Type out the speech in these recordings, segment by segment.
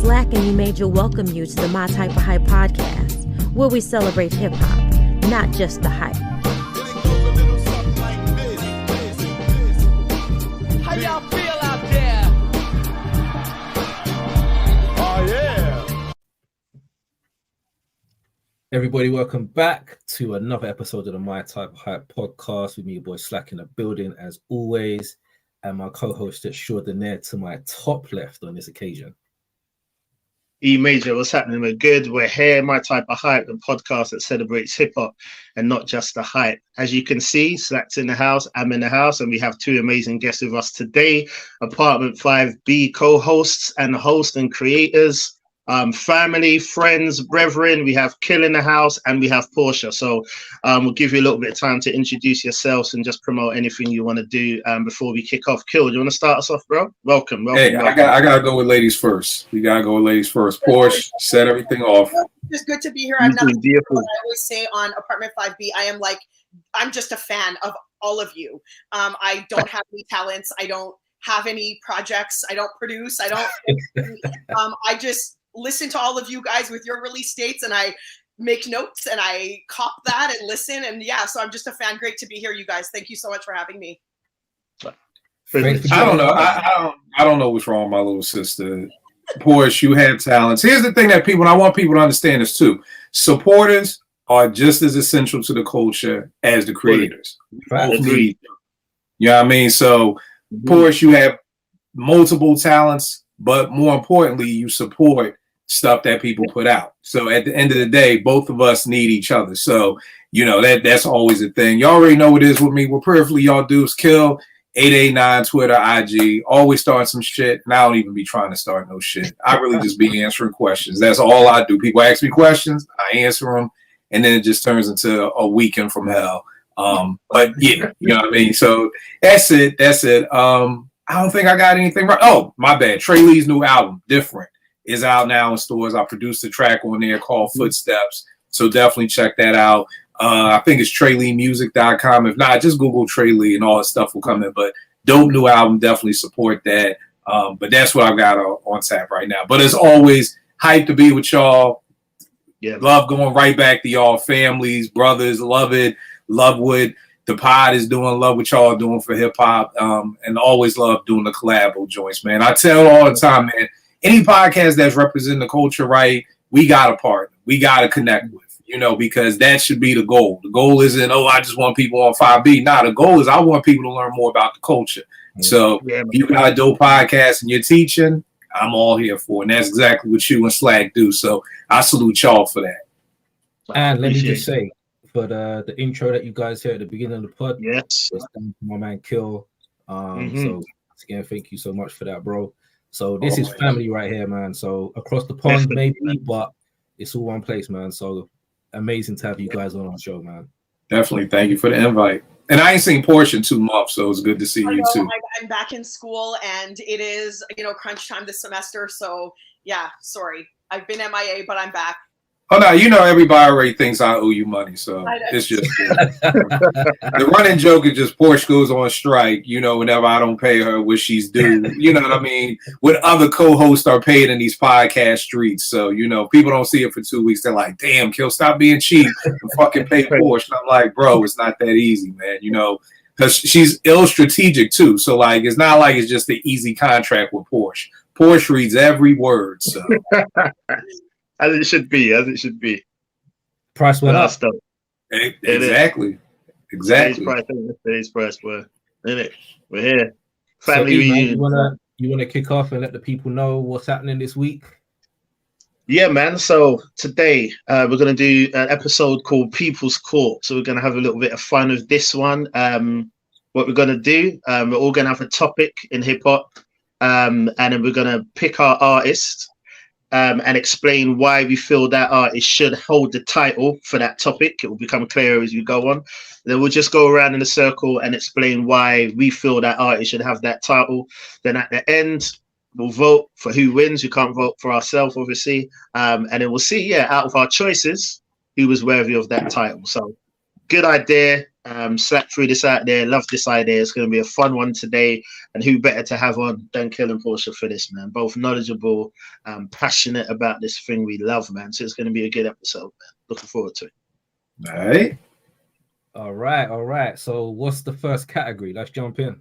Slack and E-Major welcome you to the My Type of Hype podcast, where we celebrate hip-hop, not just the hype. How y'all feel out there? Oh, yeah. Everybody, welcome back to another episode of the My Type of Hype podcast with me, your boy Slack in the building, as always, and my co-host extraordinaire to my top left on this occasion. E-Major, what's happening? We're good. We're here. My Type of Hype, the podcast that celebrates hip-hop and not just the hype. As you can see, Slack's in the house, I'm in the house, and we have two amazing guests with us today. APT5B co-hosts and hosts and creators, family, friends, brethren. We have Kil in the house and we have Porsha. So we'll give you a little bit of time to introduce yourselves and just promote anything you want to do before we kick off. Kil, do you want to start us off, bro? Welcome. Hey, welcome. I gotta go with ladies first. We gotta go with ladies first. Porsche, set everything off. It's good to be here. I'm not Beautiful. what I always say on Apartment 5B. I'm just a fan of all of you. I don't have any talents. I don't have any projects. I don't produce. I just listen to all of you guys with your release dates, and I make notes and I cop that and listen. And yeah, so I'm just a fan. Great to be here, you guys. Thank you so much for having me. I don't know. I don't know what's wrong with my little sister. Porsche, you have talents. Here's the thing that I want people to understand this too. Supporters are just as essential to the culture as the creators. Both need. You know what I mean? So Porsche, you have multiple talents, but more importantly, you support stuff that people put out. So at the end of the day, both of us need each other. So, you know, that's always a thing. Y'all already know what it is with me. What perfectly y'all do is Kil, 889, Twitter, IG, always start some shit. And I don't even be trying to start no shit. I really just be answering questions. That's all I do. People ask me questions, I answer them, and then it just turns into a weekend from hell. But yeah, you know what I mean? So that's it. I don't think I got anything right. Oh, my bad. Trey Lee's new album, Different, is out now in stores. I produced a track on there called Footsteps. So definitely check that out. I think it's TreyLeeMusic.com. If not, just Google Trey Lee and all that stuff will come in. But dope new album. Definitely support that. But that's what I've got on tap right now. But as always, hyped to be with y'all. Yeah. Love going right back to y'all families, brothers. Love it. Love what the pod is doing. Love what y'all doing for hip hop. And always love doing the collabo joints, man. I tell all the time, man, any podcast that's representing the culture right, we got a partner. We got to connect with, you know, because that should be the goal. The goal isn't, I just want people on 5B. Nah, the goal is I want people to learn more about the culture. So if you got a dope podcast and you're teaching, I'm all here for it. And that's exactly what you and Slack do. So I salute y'all for that. And let me just say, for the intro that you guys heard at the beginning of the pod, yes, my man Kil. So again, thank you so much for that, bro. So this is family right here, man. So across the pond, maybe, but it's all one place, man. So amazing to have you guys on our show, man. Definitely. Thank you for the invite. And I ain't seen Porsche in 2 months, so it's good to see you too. I'm back in school, and it is, crunch time this semester. So yeah, sorry. I've been MIA, but I'm back. Oh no, everybody already thinks I owe you money, so it's just the running joke is just Porsche goes on strike, whenever I don't pay her what she's due. You know what I mean? What other co-hosts are paid in these podcast streets. So, people don't see it for 2 weeks. They're like, damn, Kil, stop being cheap and fucking pay Porsche. And I'm like, bro, it's not that easy, man, because she's ill-strategic too. So like, it's not like it's just an easy contract with Porsche. Porsche reads every word, so. As it should be. Price went up. Exactly. Today's price, we're in it. We're here. Family reunion. You wanna kick off and let the people know what's happening this week? Yeah, man. So today we're gonna do an episode called People's Court. So we're gonna have a little bit of fun with this one. What we're gonna do, we're all gonna have a topic in hip hop, and then we're gonna pick our artist. And explain why we feel that artist should hold the title for that topic. It will become clearer as we go on. Then we'll just go around in a circle and explain why we feel that artist should have that title. Then at the end, we'll vote for who wins. We can't vote for ourselves, obviously. And then we'll see, out of our choices, who was worthy of that title. So good idea. Slap through this out there. Love this idea. It's going to be a fun one today. And who better to have on than Kil and Porsha for this, man? Both knowledgeable, passionate about this thing we love, man. So it's going to be a good episode, man. Looking forward to it. All right. All right. So what's the first category? Let's jump in.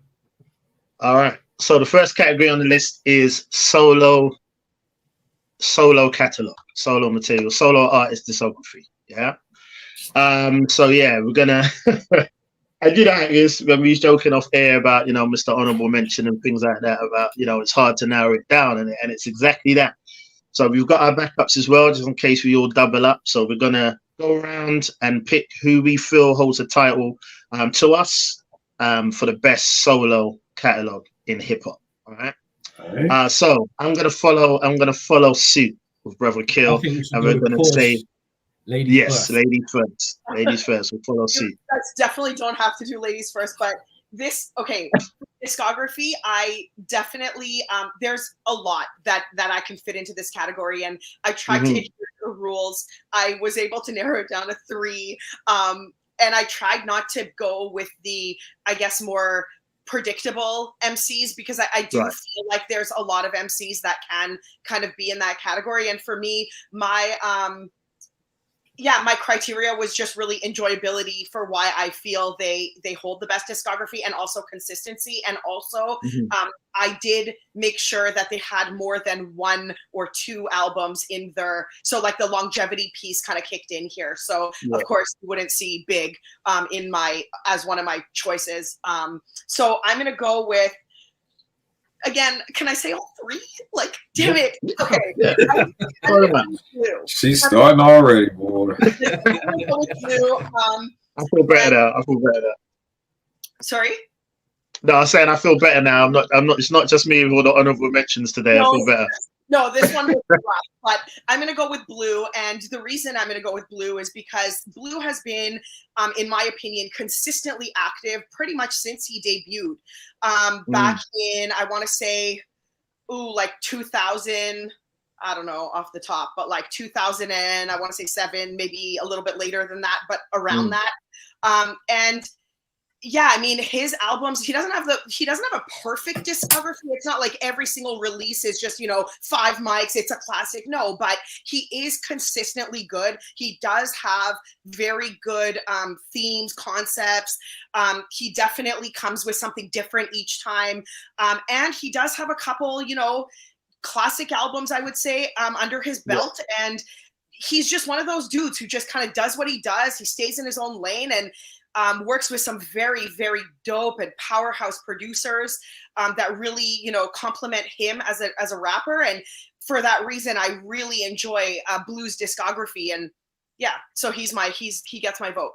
All right. So the first category on the list is solo catalog, solo material, solo artist discography. Yeah. So yeah, we're gonna I do that is when we was joking off air about, you know, Mr. Honorable Mention and things like that about, you know, it's hard to narrow it down, and it's exactly that. So we've got our backups as well, just in case we all double up. So we're gonna go around and pick who we feel holds a title to us for the best solo catalog in hip hop. All right. So I'm gonna follow suit with Brother Kil, and we're gonna say ladies first. Ladies first. We'll follow suit. That's definitely don't have to do ladies first, but this discography, I definitely there's a lot that I can fit into this category, and I tried to adhere to the rules. I was able to narrow it down to 3, and I tried not to go with the, I guess, more predictable MCs, because I do feel like there's a lot of MCs that can kind of be in that category. And for me, my criteria was just really enjoyability for why I feel they hold the best discography, and also consistency. And also I did make sure that they had more than 1 or 2 albums in their, so like the longevity piece kind of kicked in here. So of course you wouldn't see Big in my, as one of my choices. So I'm going to go with, again, can I say all 3? Like, damn it. Okay. She's starting already, boy. I feel better now. Sorry? No, I'm saying I feel better now. I'm not. It's not just me with all the honorable mentions today. I feel better. No, this one was rough, but I'm going to go with Blue. And the reason I'm going to go with Blue is because Blue has been, in my opinion, consistently active pretty much since he debuted. Back in, I want to say, like 2000, I don't know off the top, but like 2000 and I want to say 7, maybe a little bit later than that, but around that. And yeah, I mean, his albums, he doesn't have a perfect discography. It's not like every single release is just, 5 mics, it's a classic. No, but he is consistently good. He does have very good themes, concepts. He definitely comes with something different each time. And he does have a couple, classic albums, I would say, under his belt. Yeah. And he's just one of those dudes who just kind of does what he does. He stays in his own lane and works with some very, very dope and powerhouse producers that really, complement him as a rapper. And for that reason, I really enjoy Blue's discography. And yeah, so he gets my vote.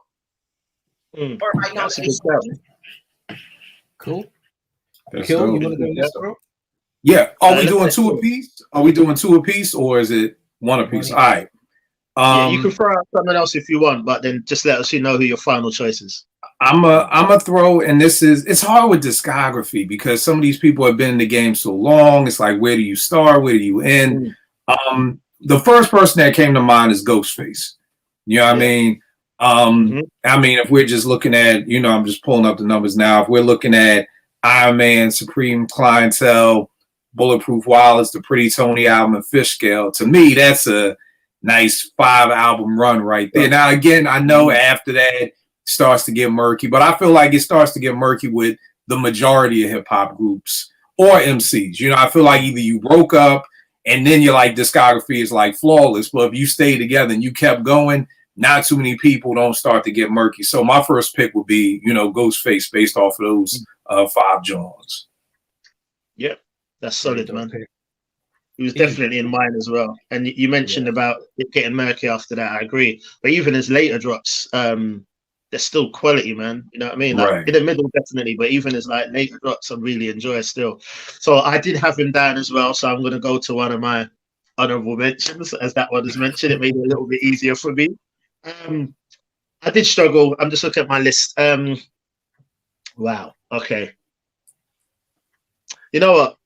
Or my nomination. Cool. Kil, you want to go next, bro? Yeah. Are we doing 2 apiece? Are we doing 2 apiece, or is it 1 apiece? All right. Yeah, you can throw out someone else if you want, but then just let us know who your final choice is. I'm a throw, and it's hard with discography because some of these people have been in the game so long. It's like, where do you start? Where do you end? The first person that came to mind is Ghostface. You know what I mean? I mean, if we're just looking at, I'm just pulling up the numbers now. If we're looking at Iron Man, Supreme Clientele, Bulletproof Wallace, the Pretty Tony album, and Fish Scale, to me, that's a nice 5-album run right there. Now, again, I know after that it starts to get murky, but I feel like it starts to get murky with the majority of hip hop groups or MCs. I feel like either you broke up and then your discography is like flawless, but if you stayed together and you kept going, not too many people don't start to get murky. So my first pick would be, Ghostface based off of those 5 Johns. Yep, that's solid, man. He was definitely in mine as well. And you mentioned about it getting murky after that. I agree. But even his later drops, they're still quality, man. You know what I mean? Like, in the middle, definitely. But even his later drops, I really enjoy still. So I did have him down as well. So I'm going to go to one of my honorable mentions, as that one is mentioned. It made it a little bit easier for me. I did struggle. I'm just looking at my list. Wow. Okay. You know what?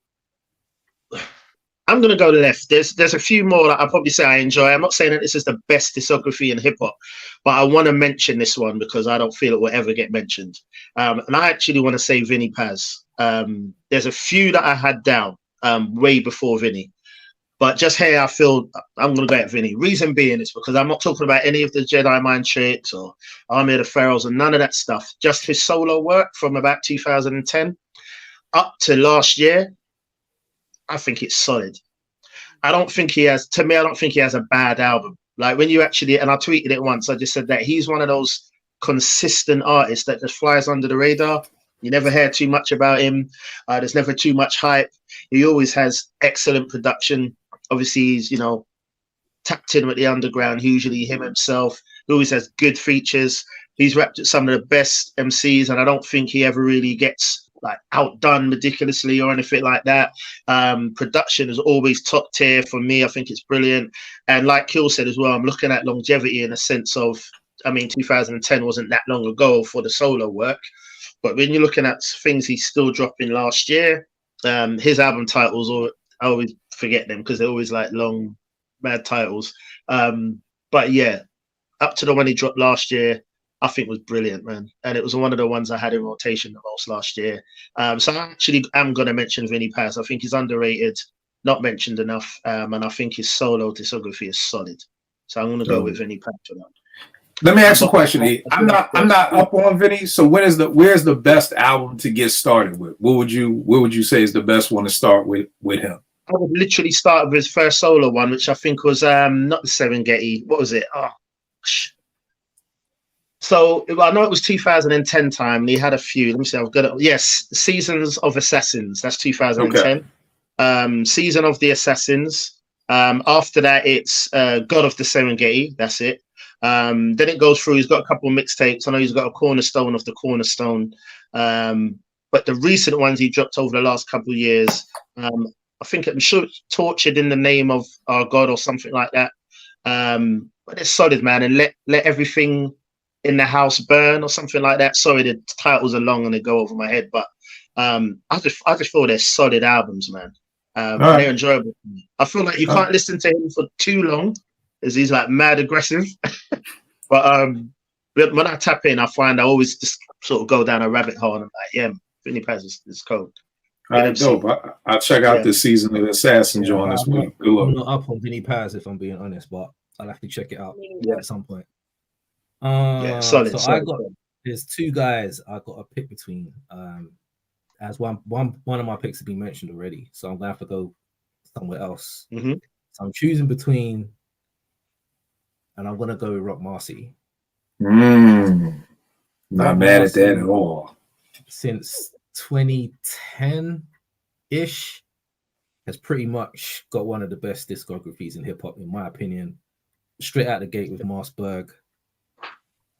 I'm gonna go left. There's a few more that I'll probably say I enjoy. I'm not saying that this is the best discography in hip hop, but I want to mention this one because I don't feel it will ever get mentioned. And I actually want to say Vinnie Paz. There's a few that I had down way before Vinnie, but just here I feel I'm gonna go at Vinnie. Reason being is because I'm not talking about any of the Jedi Mind Tricks or Army of the Pharaohs and none of that stuff. Just his solo work from about 2010 up to last year. I think it's solid. I don't think he has a bad album. Like when you actually, and I tweeted it once, I just said that he's one of those consistent artists that just flies under the radar. You never hear too much about him. There's never too much hype. He always has excellent production. Obviously, he's, tapped in with the underground, usually him himself. He always has good features. He's rapped with some of the best MCs, and I don't think he ever really gets like outdone ridiculously or anything like that. Production is always top tier for me. I think it's brilliant. And like Kil said as well, I'm looking at longevity in a sense of, 2010 wasn't that long ago for the solo work. But when you're looking at things he's still dropping last year, his album titles, I always forget them because they're always like long, bad titles. But yeah, up to the one he dropped last year, I think was brilliant, man. And it was one of the ones I had in rotation the most last year. So I actually am going to mention Vinnie Paz. I think he's underrated, not mentioned enough. And I think his solo discography is solid. So I'm going to go with Vinnie Paz for that. Let me ask a question. I'm not up on Vinnie. So where's the best album to get started with? What would you say is the best one to start with him? I would literally start with his first solo one, which I think was not the Serengeti. What was it? So I know it was 2010 time. He had a few. Let me see. I've got it. Yes, Seasons of Assassins. That's 2010. Okay. Season of the Assassins. After that, it's God of the Serengeti. That's it. Then it goes through. He's got a couple of mixtapes. I know he's got a Cornerstone of the Cornerstone. But the recent ones he dropped over the last couple of years, I think I'm sure it's Tortured in the Name of Our God or something like that. But it's solid, man. And let everything in the house burn or something like that. Sorry, the titles are long and they go over my head, but I just feel they're solid albums, man. And they're enjoyable for me. I feel like you can't listen to him for too long as he's like mad aggressive. But when I tap in, I find I always just sort of go down a rabbit hole and I'm like, yeah, Vinnie Paz is cold. All right, dope. I'll check out this Season of the Assassin joint this week. Good luck. I'm not up on Vinnie Paz if I'm being honest, but I'll have to check it out at some point. Solid. There's two guys I got to pick between. As one of my picks have been mentioned already, so I'm gonna have to go somewhere else. Mm-hmm. So I'm choosing between, and I'm gonna go with Rock Marcy. Not mad at that at all. Since 2010 ish, has pretty much got one of the best discographies in hip hop, in my opinion. Straight out the gate with Marsburg.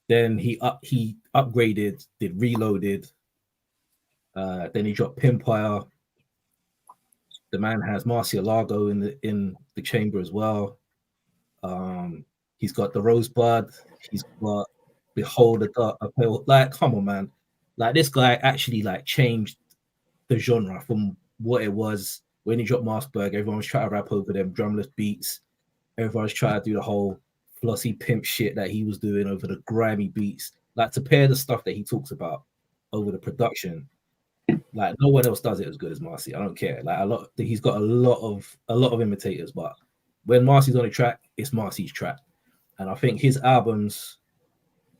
Then he upgraded, did Reloaded. Then he dropped Pimpire. The man has Marcialago in the chamber as well. He's got the Rosebud. He's got Behold the Dark. Like, come on, man. Like, this guy actually like changed the genre from what it was when he dropped Marsburg. Everyone was trying to rap over them drumless beats. Everyone was trying to do the whole flossy pimp shit that he was doing over the grimy beats, like to pair the stuff that he talks about over the production. Like no one else does it as good as Marcy. I don't care. Like he's got a lot of imitators, but when Marcy's on a track, it's Marcy's track. And I think his albums,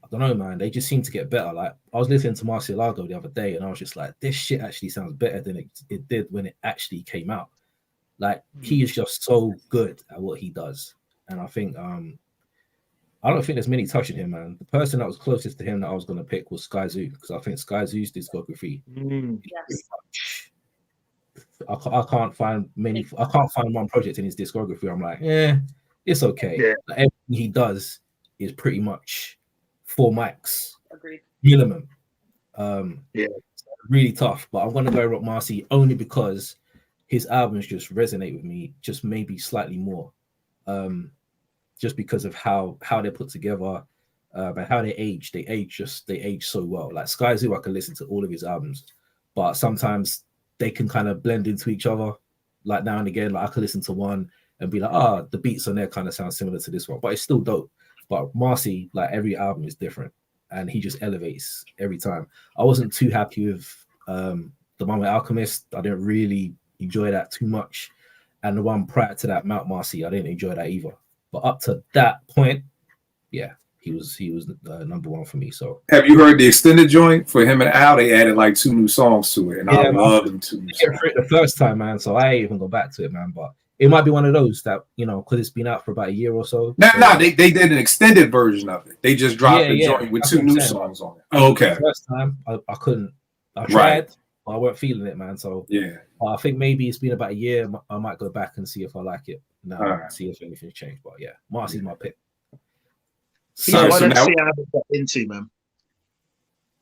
I don't know, man, they just seem to get better. Like I was listening to Marcialago the other day, and I was just like, this shit actually sounds better than it did when it actually came out. Like he is just so good at what he does, and I think I don't think there's many touching him, man. The person that was closest to him that I was going to pick was Sky Zoo, because I think Sky Zoo's discography. Yes. I can't find one project in his discography. I'm like, it's okay. Yeah. Like, everything he does is pretty much 4 mics. Agreed. Minimum. Really tough. But I'm going to go Rock Marcy only because his albums just resonate with me, just maybe slightly more. Just because of how they're put together, and how they age. They age so well. Like Sky Zoo, I can listen to all of his albums, but sometimes they can kind of blend into each other. like now and again, like I could listen to one and be like, the beats on there kind of sound similar to this one, but it's still dope. But Marcy, like every album is different, and he just elevates every time. I wasn't too happy with the one with Alchemist. I didn't really enjoy that too much, and the one prior to that, Mount Marcy, I didn't enjoy that either. But up to that point, yeah, he was number one for me. So have you heard the extended joint for him and Al? They added like 2 new songs to it, and I love them too. The first time, man. So I ain't even go back to it, man. But it might be one of those that, you know, because it's been out for about a year or so. No, they did an extended version of it. They just dropped the joint with 2 new songs on it. Okay. The first time I couldn't. I tried, but I weren't feeling it, man. So yeah, I think maybe it's been about a year. I might go back and see if I like it now, see if anything's changed. But yeah, Marcy's my pick. So what else I haven't got into, man?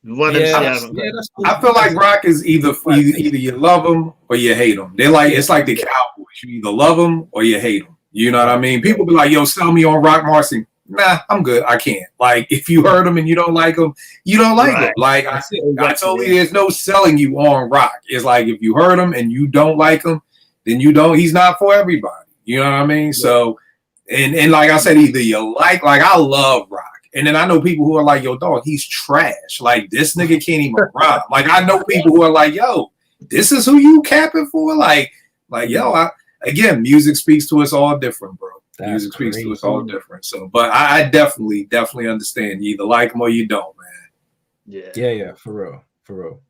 I feel like rock is either you love them or you hate them. They're like, it's like the Cowboys. You either love them or you hate them. You know what I mean? People be like, yo, sell me on Rock Marcy. Nah, I'm good. I can't. Like, if you heard them and you don't like them, you don't like them. Like, I told you, there's no selling you on rock. It's like, if you heard them and you don't like them, then you don't. He's not for everybody. You know what I mean? Yeah. So, and like I said, either you like I love rock. And then I know people who are like, yo, dog, he's trash. Like, this nigga can't even rhyme. Like, I know people who are like, yo, this is who you capping for? Like, yo, again, music speaks to us all different, bro. Music speaks to us all different. So, but I definitely understand. You either like them or you don't, man. Yeah, for real.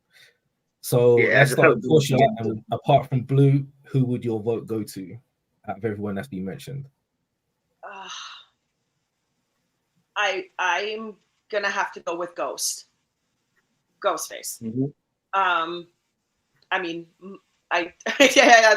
So let's start with Porsha. And apart from Blue, who would your vote go to out of everyone that's been mentioned? I'm gonna have to go with Ghostface. Mm-hmm. I mean, I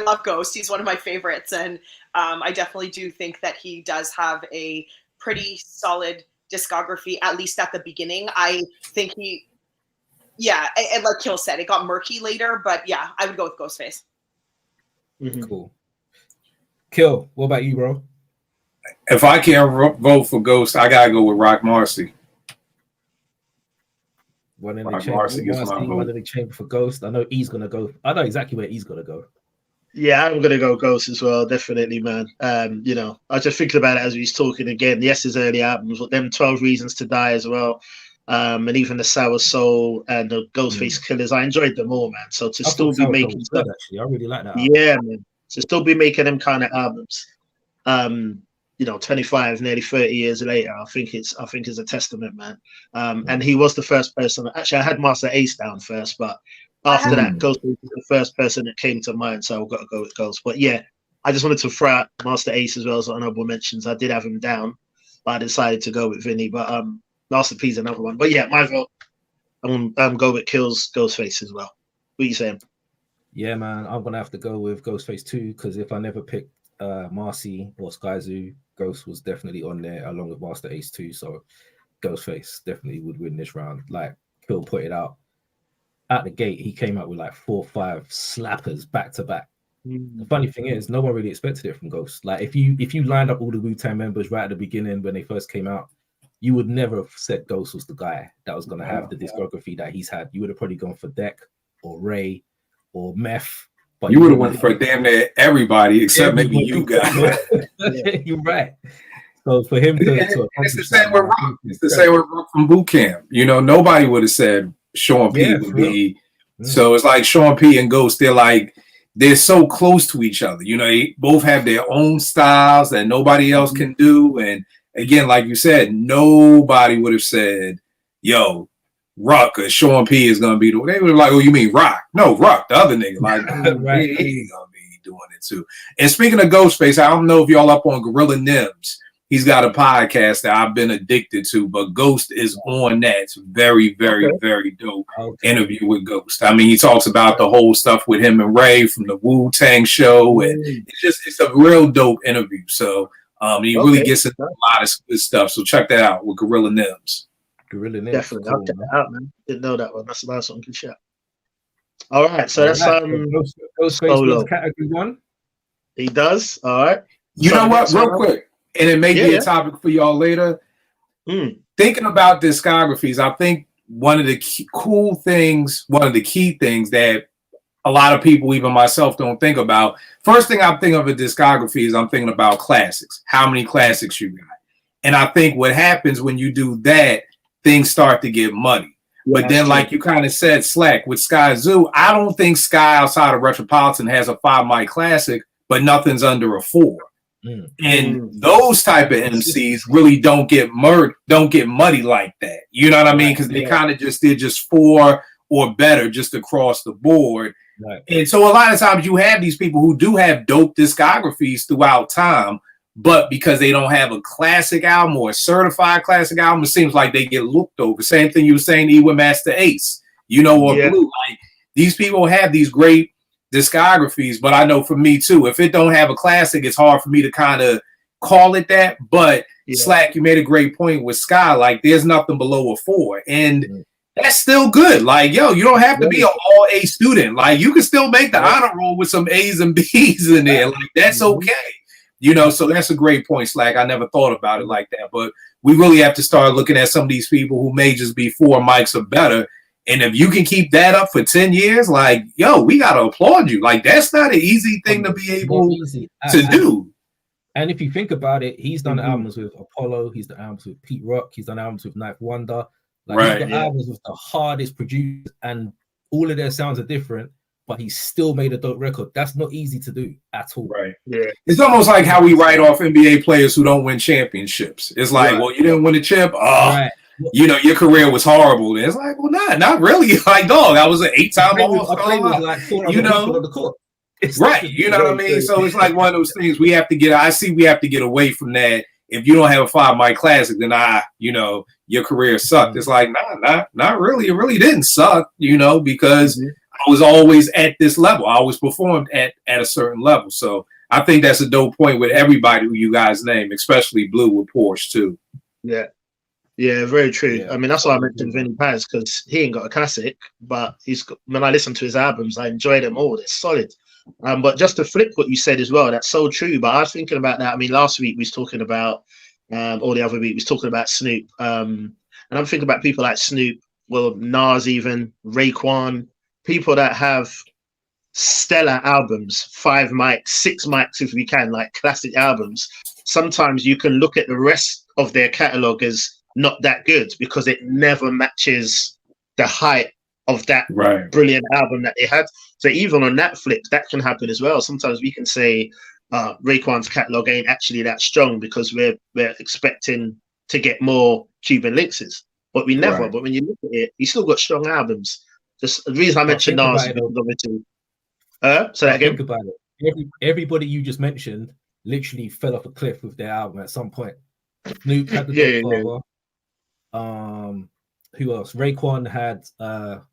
love Ghost. He's one of my favorites, and I definitely do think that he does have a pretty solid discography, at least at the beginning. I think and like Kil said, it got murky later, but yeah, I would go with Ghostface. Mm-hmm. Cool. Kil, what about you, bro? If I can't vote for Ghost, I gotta go with Rock Marcy. One in the chamber for Ghost. I know he's gonna go. I know exactly where he's gonna go. Yeah, I'm gonna go Ghost as well, definitely, man. You know, I was just thinking about it as we was talking again. Yes, his early albums, but them 12 Reasons to Die as well. And even the Sour Soul and the Ghostface Killers, I enjoyed them all, man. So to still be making stuff, actually, I really like that. Yeah, man. To still be making them kind of albums, you know, 25, nearly 30 years later, I think it's a testament, man. And he was the first person. Actually, I had Master Ace down first, but after that, Ghostface was the first person that came to mind, so I've got to go with Ghost. But yeah, I just wanted to throw out Master Ace as well as honorable mentions. I did have him down, but I decided to go with Vinny. But Master P is another one. But yeah, my vote, I'm go with Kills Ghostface as well. What are you saying? Yeah, man, I'm gonna have to go with Ghostface too, because if I never picked Marcy or Sky Zoo, Ghost was definitely on there along with Master Ace too. So Ghostface definitely would win this round. Like Phil put it out at the gate, he came out with like 4 or 5 slappers back to back. The funny thing is, no one really expected it from Ghost. Like if you lined up all the Wu-Tang members right at the beginning when they first came out, you would never have said Ghost was the guy that was going to have the discography that he's had. You would have probably gone for Deck or Ray or Meth. But you would have went for damn near everybody except maybe you guys. You're right. So for him to it's the same with Rock. It's the same with Rock from Boot Camp. You know, nobody would have said Sean P would be. So it's like Sean P and Ghost. They're so close to each other. You know, they both have their own styles that nobody else can do. And again, like you said, nobody would have said, "Yo, Rock or Sean P is gonna be the." They were like, "Oh, you mean Rock?" No, Rock, the other nigga. Like, right. He gonna be doing it too. And speaking of Ghostface, I don't know if y'all up on Gorilla Nims. He's got a podcast that I've been addicted to, but Ghost is on that. It's very, very, very dope interview with Ghost. I mean, he talks about the whole stuff with him and Ray from the Wu-Tang show, and it's a real dope interview. So he really gets into a lot of good stuff. So check that out with Gorilla Nims. Gorilla Nims. Definitely. I'll check that out, man. Didn't know that one. That's a nice one. Good chat. All right. So that's Ghostface category 1. He does. All right. You know what? Real quick. And it may be a topic for y'all later. Thinking about discographies, I think one of the key things that a lot of people, even myself, don't think about. First thing I'm thinking of a discography is I'm thinking about classics. How many classics you got? And I think what happens when you do that, things start to get muddy. But then, like you kind of said, Slack, with Sky Zoo, I don't think Sky outside of Retropolitan has a 5 mic classic, but nothing's under a 4. And those type of MCs really don't get muddy like that. You know what I mean? Because they kind of just did just 4 or better just across the board. Right. And so a lot of times you have these people who do have dope discographies throughout time, but because they don't have a classic album or a certified classic album, it seems like they get looked over. Same thing you were saying, E with Master Ace, you know, or Blue. Like, these people have these great discographies, but I know for me too, if it don't have a classic, it's hard for me to kind of call it that. But Slack, you made a great point with Sky. Like, there's nothing below a 4, and that's still good. Like, yo, you don't have to be an all A student. Like, you can still make the honor roll with some A's and B's in there. Like, that's okay. You know, so that's a great point, Slack. I never thought about it like that, but we really have to start looking at some of these people who may just be 4 mics or better. And if you can keep that up for 10 years, like, yo, we got to applaud you. Like, that's not an easy thing to be able to do. And if you think about it, he's done albums with Apollo. He's done albums with Pete Rock. He's done albums with Ninth Wonder. Like, he's got albums with the hardest producers, and all of their sounds are different, but he still made a dope record. That's not easy to do at all. Right. Yeah. It's almost like how we write off NBA players who don't win championships. It's like, well, you didn't win a chip. You know, your career was horrible. And it's like, well, not really. Like, dog, I was an 8-time All-Star. Like, you know, right. You know what I mean? So it's like one of those things we have to get. I see we have to get away from that. If you don't have a 5 mic classic, then you know, your career sucked. It's like, not really. It really didn't suck, you know, because I was always at this level. I always performed at a certain level. So I think that's a dope point with everybody who you guys name, especially Blue with Porsche too. Yeah. Yeah, very true. Yeah. I mean, that's why I mentioned Vinny Paz, because he ain't got a classic, but he's got, when I listen to his albums, I enjoy them all. They're solid. But just to flip what you said as well, that's so true. But I was thinking about that. I mean, last week we was talking about, or the other week we was talking about Snoop. And I'm thinking about people like Snoop, well, Nas even, Raekwon, people that have stellar albums, 5 mics, 6 mics if we can, like classic albums. Sometimes you can look at the rest of their catalog as not that good because it never matches the height of that brilliant album that they had. So even on that flip, that can happen as well. Sometimes we can say Raekwon's catalog ain't actually that strong because we're expecting to get more Cuban Lynxes, but we never. But when you look at it, he's still got strong albums. Just the reason I mentioned Nas is because obviously. So that again. Think about it. Everybody you just mentioned literally fell off a cliff with their album at some point. Snoop had the Godfather. Who else? Raekwon had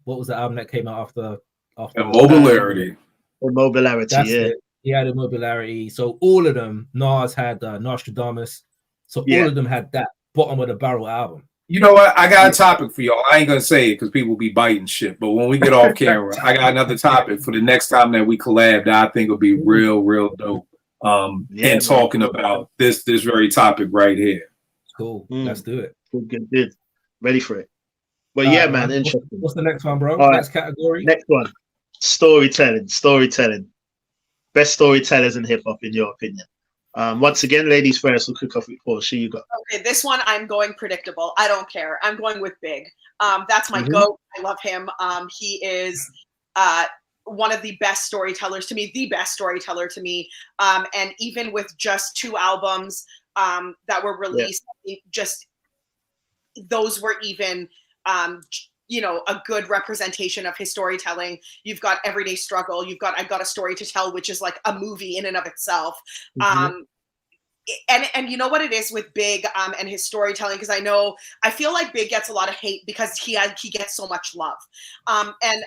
what was the album that came out after Immobilarity. Immobilarity, He had Immobilarity. So all of them, Nas had Nostradamus. So all of them had that bottom of the barrel album. You know what? I got a topic for y'all. I ain't gonna say it because people be biting shit. But when we get off camera, I got another topic for the next time that we collab that I think will be real dope. And talking about this very topic right here. Cool. Let's do it. Good. Ready for it. Well, yeah, man. Interesting. What's the next one, bro? Next category. Next one. Storytelling. Best storytellers in hip hop, in your opinion. Once again, ladies first. We'll kick off with Porsha. You got. Okay, this one I'm going predictable. I don't care. I'm going with Big. That's my GOAT. I love him. He is one of the best storytellers to me, the best storyteller to me. And even with just 2 albums that were released, just those were even, you know, a good representation of his storytelling. You've got Everyday Struggle. You've got I Got a Story to Tell, which is like a movie in and of itself. And you know what it is with Big and his storytelling, because I feel like Big gets a lot of hate because he gets so much love. And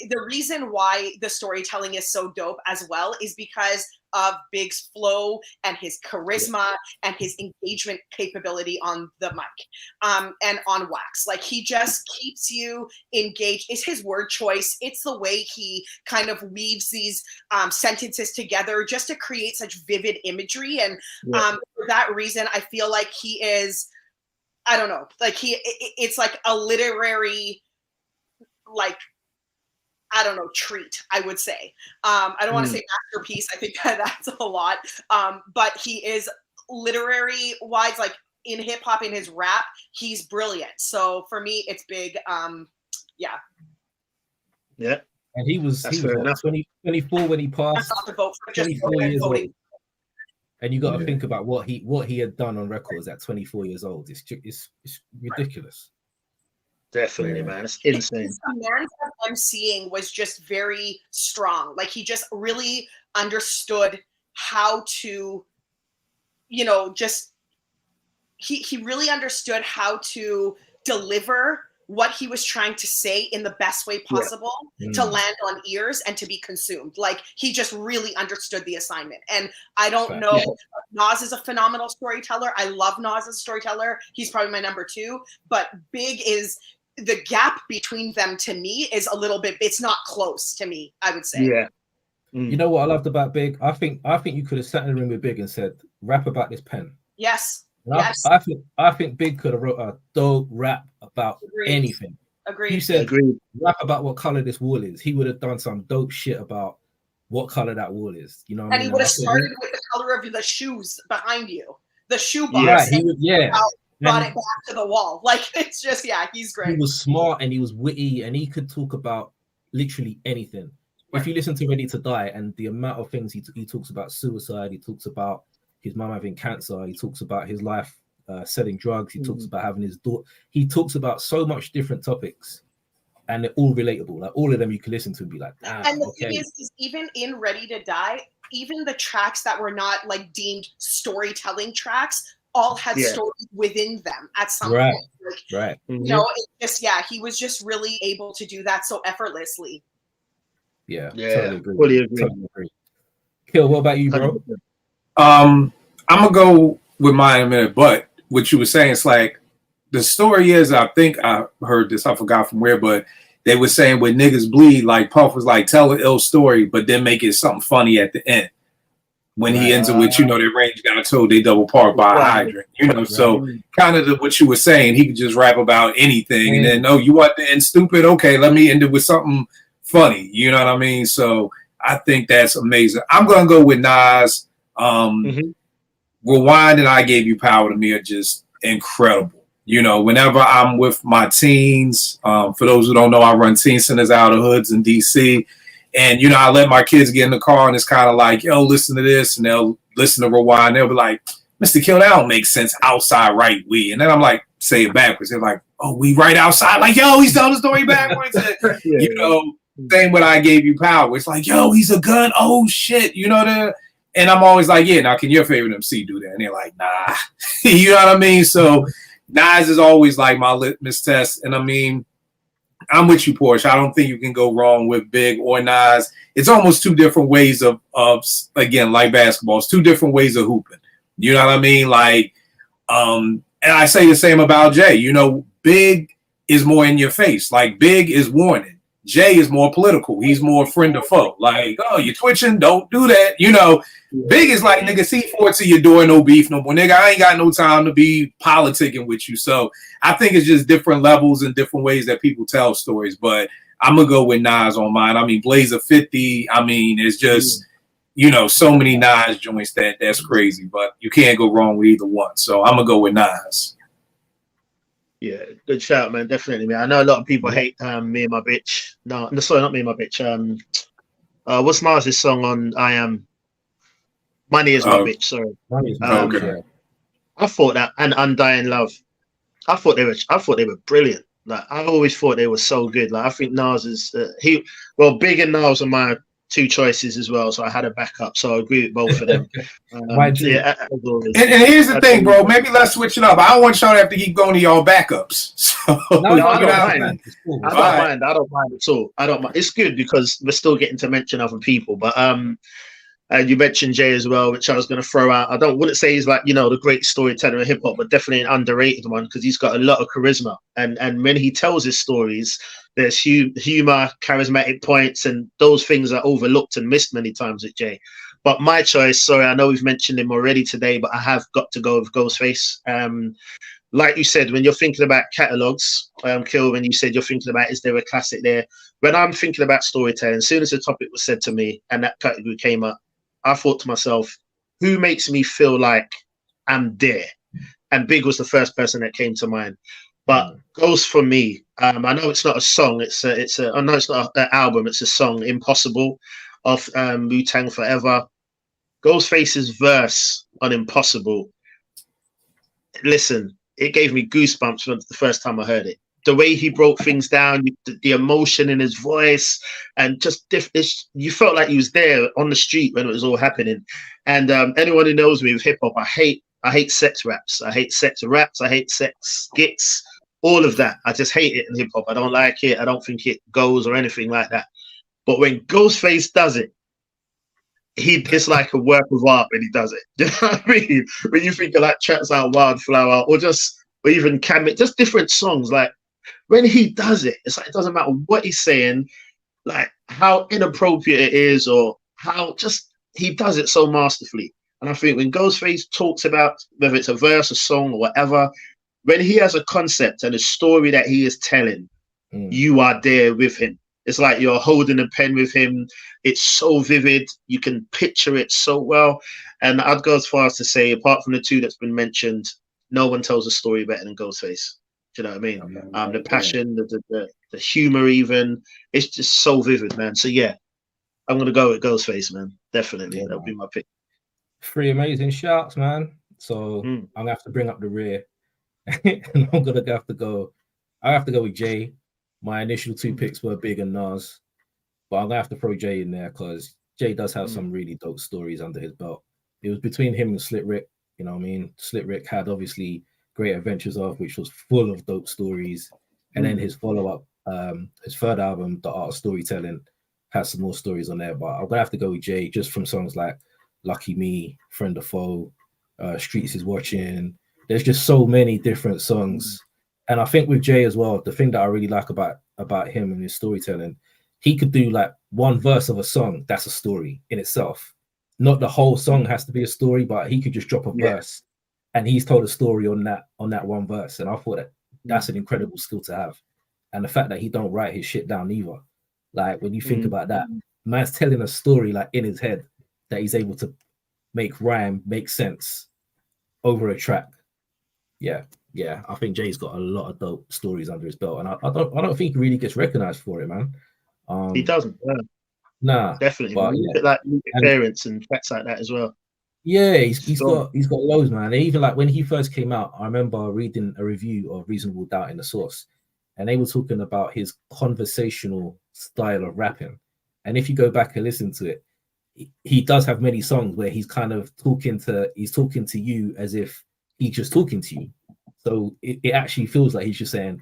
the reason why the storytelling is so dope as well is because of Big's flow and his charisma and his engagement capability on the mic and on wax. Like, he just keeps you engaged. It's his word choice. It's the way he kind of weaves these sentences together just to create such vivid imagery. And for that reason, I feel like he is, I don't know, like it's like a literary, like, I don't know, treat, I would say. I don't want to say masterpiece. I think that's a lot. But he is literary wise, like in hip hop, in his rap, he's brilliant. So for me, it's Big. Yeah. And he was what, 24 when he passed. 24 years old. And you got to think about what he had done on records at 24 years old. It's ridiculous. Definitely, man. It's insane. His command of MCing was just very strong. Like he just really understood how to, you know, just he really understood how to deliver what he was trying to say in the best way possible to land on ears and to be consumed. Like he just really understood the assignment. And I don't know, Nas is a phenomenal storyteller. I love Nas as a storyteller. He's probably my number 2, but Big is, the gap between them to me is a little bit, it's not close to me, I would say. Yeah. You know what I loved about Big? I think you could have sat in the room with Big and said, rap about this pen. Yes. Yes. I think Big could have wrote a dope rap about anything. Agreed. You said rap about what color this wall is. He would have done some dope shit about what color that wall is. You know what I mean? And he would have started with the color of the shoes behind you. The shoe box. Right, he would, brought it back to the wall. Like it's just, he's great. He was smart and he was witty and he could talk about literally anything. If you listen to Ready to Die and the amount of things he talks about suicide, he talks about his mum having cancer, he talks about his life selling drugs, he talks about having his daughter, he talks about so much different topics and they're all relatable. Like all of them you can listen to and be like, and the thing is even in Ready to Die, even the tracks that were not like deemed storytelling tracks all had stories within them at some point. Like, you know, it just he was just really able to do that so effortlessly. Totally agree. Kil, what about you, bro? I'm gonna go with mine in a minute, but what you were saying is like the story is, I think I heard this, I forgot from where, but they were saying when niggas bleed, like Puff was like, tell an ill story, but then make it something funny at the end. When he ends it with, you know, their range got told they double parked by a hydrant, you know, so kind of what you were saying, he could just rap about anything and then, you want to end stupid? Okay, let me end it with something funny, you know what I mean? So I think that's amazing. I'm going to go with Nas. Rewind and I Gave You Power to me are just incredible. You know, whenever I'm with my teens, for those who don't know, I run teen centers out of hoods in DC. And, you know, I let my kids get in the car and it's kind of like, yo, listen to this. And they'll listen to Rewind. They'll be like, Mr. Kil, that don't make sense. Outside, right? We. And then I'm like, say it backwards. They're like, oh, we right outside. Like, yo, he's telling the story backwards. And, you know, same when I Gave You Power. It's like, yo, he's a gun. Oh, shit. You know, and I'm always like, yeah, now can your favorite MC do that? And they're like, nah. You know what I mean? So Nas is always like my litmus test. And I mean, I'm with you, Porsche. I don't think you can go wrong with Big or Nas. It's almost two different ways of again, like basketball. It's two different ways of hooping. You know what I mean? Like, and I say the same about Jay. You know, Big is more in your face. Like, Big is warning. Jay is more political. He's more friend or foe. Like, oh, you're twitching. Don't do that. You know, Big is like, nigga, C4 to your door, no beef no more. Nigga, I ain't got no time to be politicking with you. So I think it's just different levels and different ways that people tell stories. But I'm going to go with Nas on mine. I mean, Blazer 50. I mean, it's just, you know, so many Nas joints that's crazy. But you can't go wrong with either one. So I'm going to go with Nas. Yeah, good shout, man. Definitely, man. I know a lot of people hate Me and My Bitch. No, sorry, not Me and My Bitch. What's Nas's song on I Am? Money Is My Bitch. Sorry. Okay. I thought that, and Undying Love. I thought they were brilliant. Like, I always thought they were so good. Like, I think Nas is Big and Nas are my two choices as well, so I had a backup. So I agree with both of them. And here's the thing, bro. Maybe let's switch it up. I don't want y'all to have to keep going to y'all backups. So, no, I don't mind. I don't mind at all. I don't mind. It's good because we're still getting to mention other people. But and you mentioned Jay as well, which I was going to throw out. I wouldn't say he's like, you know, the great storyteller in hip hop, but definitely an underrated one because he's got a lot of charisma. And when he tells his stories, there's humor, charismatic points, and those things are overlooked and missed many times with Jay. But my choice, sorry, I know we've mentioned him already today, but I have got to go with Ghostface. like you said, when you're thinking about catalogs, Kil, when you said you're thinking about, is there a classic there? When I'm thinking about storytelling, as soon as the topic was said to me and that category came up, I thought to myself, who makes me feel like I'm there? And Big was the first person that came to mind. But Ghost for me, I know it's not a song. I know it's not an album. It's a song, Impossible, of Wu-Tang Forever. Ghostface's verse on Impossible. Listen, it gave me goosebumps from the first time I heard it. The way he broke things down, the emotion in his voice, and just you felt like he was there on the street when it was all happening. And anyone who knows me with hip hop, I hate sex raps. I hate sex raps. I hate sex skits. All of that. I just hate it in hip hop. I don't like it. I don't think it goes or anything like that. But when Ghostface does it, it's like a work of art when he does it. Do you know what I mean? When you think of like tracks like Wildflower or even Cammy, just different songs. Like when he does it, it's like it doesn't matter what he's saying, like how inappropriate it is, or how just he does it so masterfully. And I think when Ghostface talks about whether it's a verse, a song, or whatever, when he has a concept and a story that he is telling, you are there with him. It's like you're holding a pen with him. It's so vivid. You can picture it so well. And I'd go as far as to say, apart from the two that's been mentioned, no one tells a story better than Ghostface. Do you know what I mean? The passion, the humor, even, it's just so vivid, man. So yeah, I'm gonna go with Ghostface, man. Definitely, that'll be my pick. 3 amazing shouts, man. So I'm gonna have to bring up the rear, and I'm gonna have to go. I have to go with Jay. My initial 2 picks were Big and Nas, but I'm gonna have to throw Jay in there because Jay does have some really dope stories under his belt. It was between him and Slick Rick. You know what I mean? Slick Rick had obviously Great Adventures of, which was full of dope stories, and then his follow-up, his third album, The Art of Storytelling, has some more stories on there. But I'm gonna have to go with Jay just from songs like Lucky Me, Friend or Foe, Streets is Watching. There's just so many different songs. And I think with Jay as well, the thing that I really like about him and his storytelling, he could do like one verse of a song that's a story in itself. Not the whole song has to be a story, but he could just drop a verse and he's told a story on that one verse. And I thought that's an incredible skill to have. And the fact that he don't write his shit down either. Like when you think about that, man's telling a story like in his head that he's able to make rhyme, make sense over a track. Yeah, I think Jay's got a lot of dope stories under his belt, and I don't think he really gets recognized for it, man. He doesn't. Nah, definitely. But like parents and tracks like that as well. Yeah, he's got loads, man. And even like when he first came out, I remember reading a review of Reasonable Doubt in the Source, and they were talking about his conversational style of rapping. And if you go back and listen to it, he does have many songs where he's kind of talking to you as if he's just talking to you. So it actually feels like he's just saying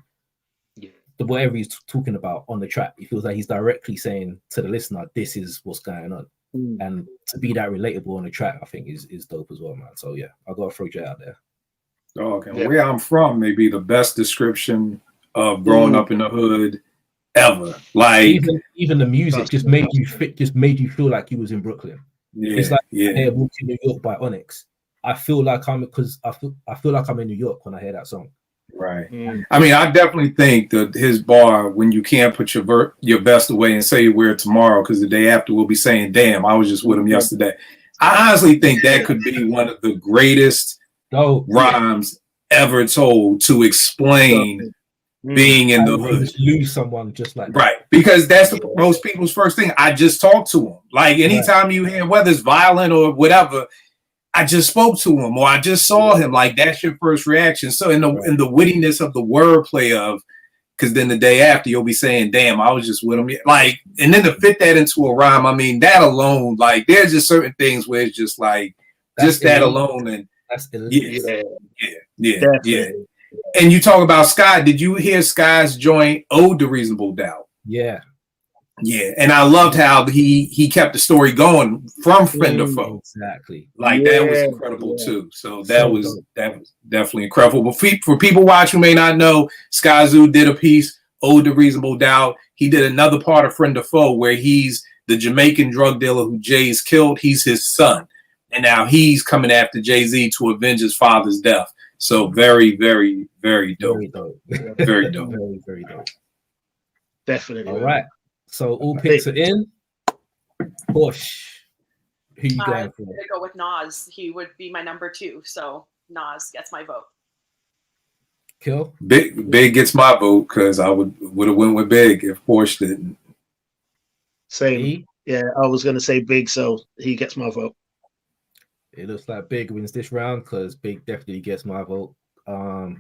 whatever he's talking about on the track. It feels like he's directly saying to the listener, this is what's going on. And to be that relatable on the track, I think is dope as well, man. So yeah, I got to throw Jay out there. Oh, okay. Yeah. Where I'm from may be the best description of growing up in the hood ever. Like even the music just made you feel like you was in Brooklyn. Yeah, it's like Walking New York by Onyx. I feel like I'm in New York when I hear that song. Right. I mean, I definitely think that his bar, when you can't put your best away and say you wear it tomorrow because the day after we'll be saying, damn, I was just with him yesterday. I honestly think that could be one of the greatest rhymes ever told to explain being in the hood. Lose someone just like that. Right. Because that's most people's first thing. I just talked to him. Like anytime you hear, whether it's violent or whatever, I just spoke to him or I just saw him. Like that's your first reaction. So in the wittiness of the wordplay of, because then the day after you'll be saying, damn, I was just with him. Like, and then to fit that into a rhyme, I mean, that alone, like there's just certain things where it's just like that's just that alone. And that's yeah. And you talk about Sky. Did you hear Sky's joint Ode to Reasonable Doubt? Yeah. Yeah, and I loved how he kept the story going from Friend or Foe. Exactly. Like that was incredible too. So that was definitely incredible. But for people watching who may not know, Sky Zoo did a piece, Ode to Reasonable Doubt. He did another part of Friend or Foe where he's the Jamaican drug dealer who Jay's killed. He's his son. And now he's coming after Jay-Z to avenge his father's death. So very, very, very dope. Very dope. Very dope. Very, very dope. Definitely. All right. So all picks are in. Porsche. Who you going I'm for? gonna go with Nas. He would be my number 2, so Nas gets my vote. Kil? Big gets my vote because I would have went with Big if Porsche didn't. Same. E? Yeah, I was going to say Big, so he gets my vote. It looks like Big wins this round because Big definitely gets my vote.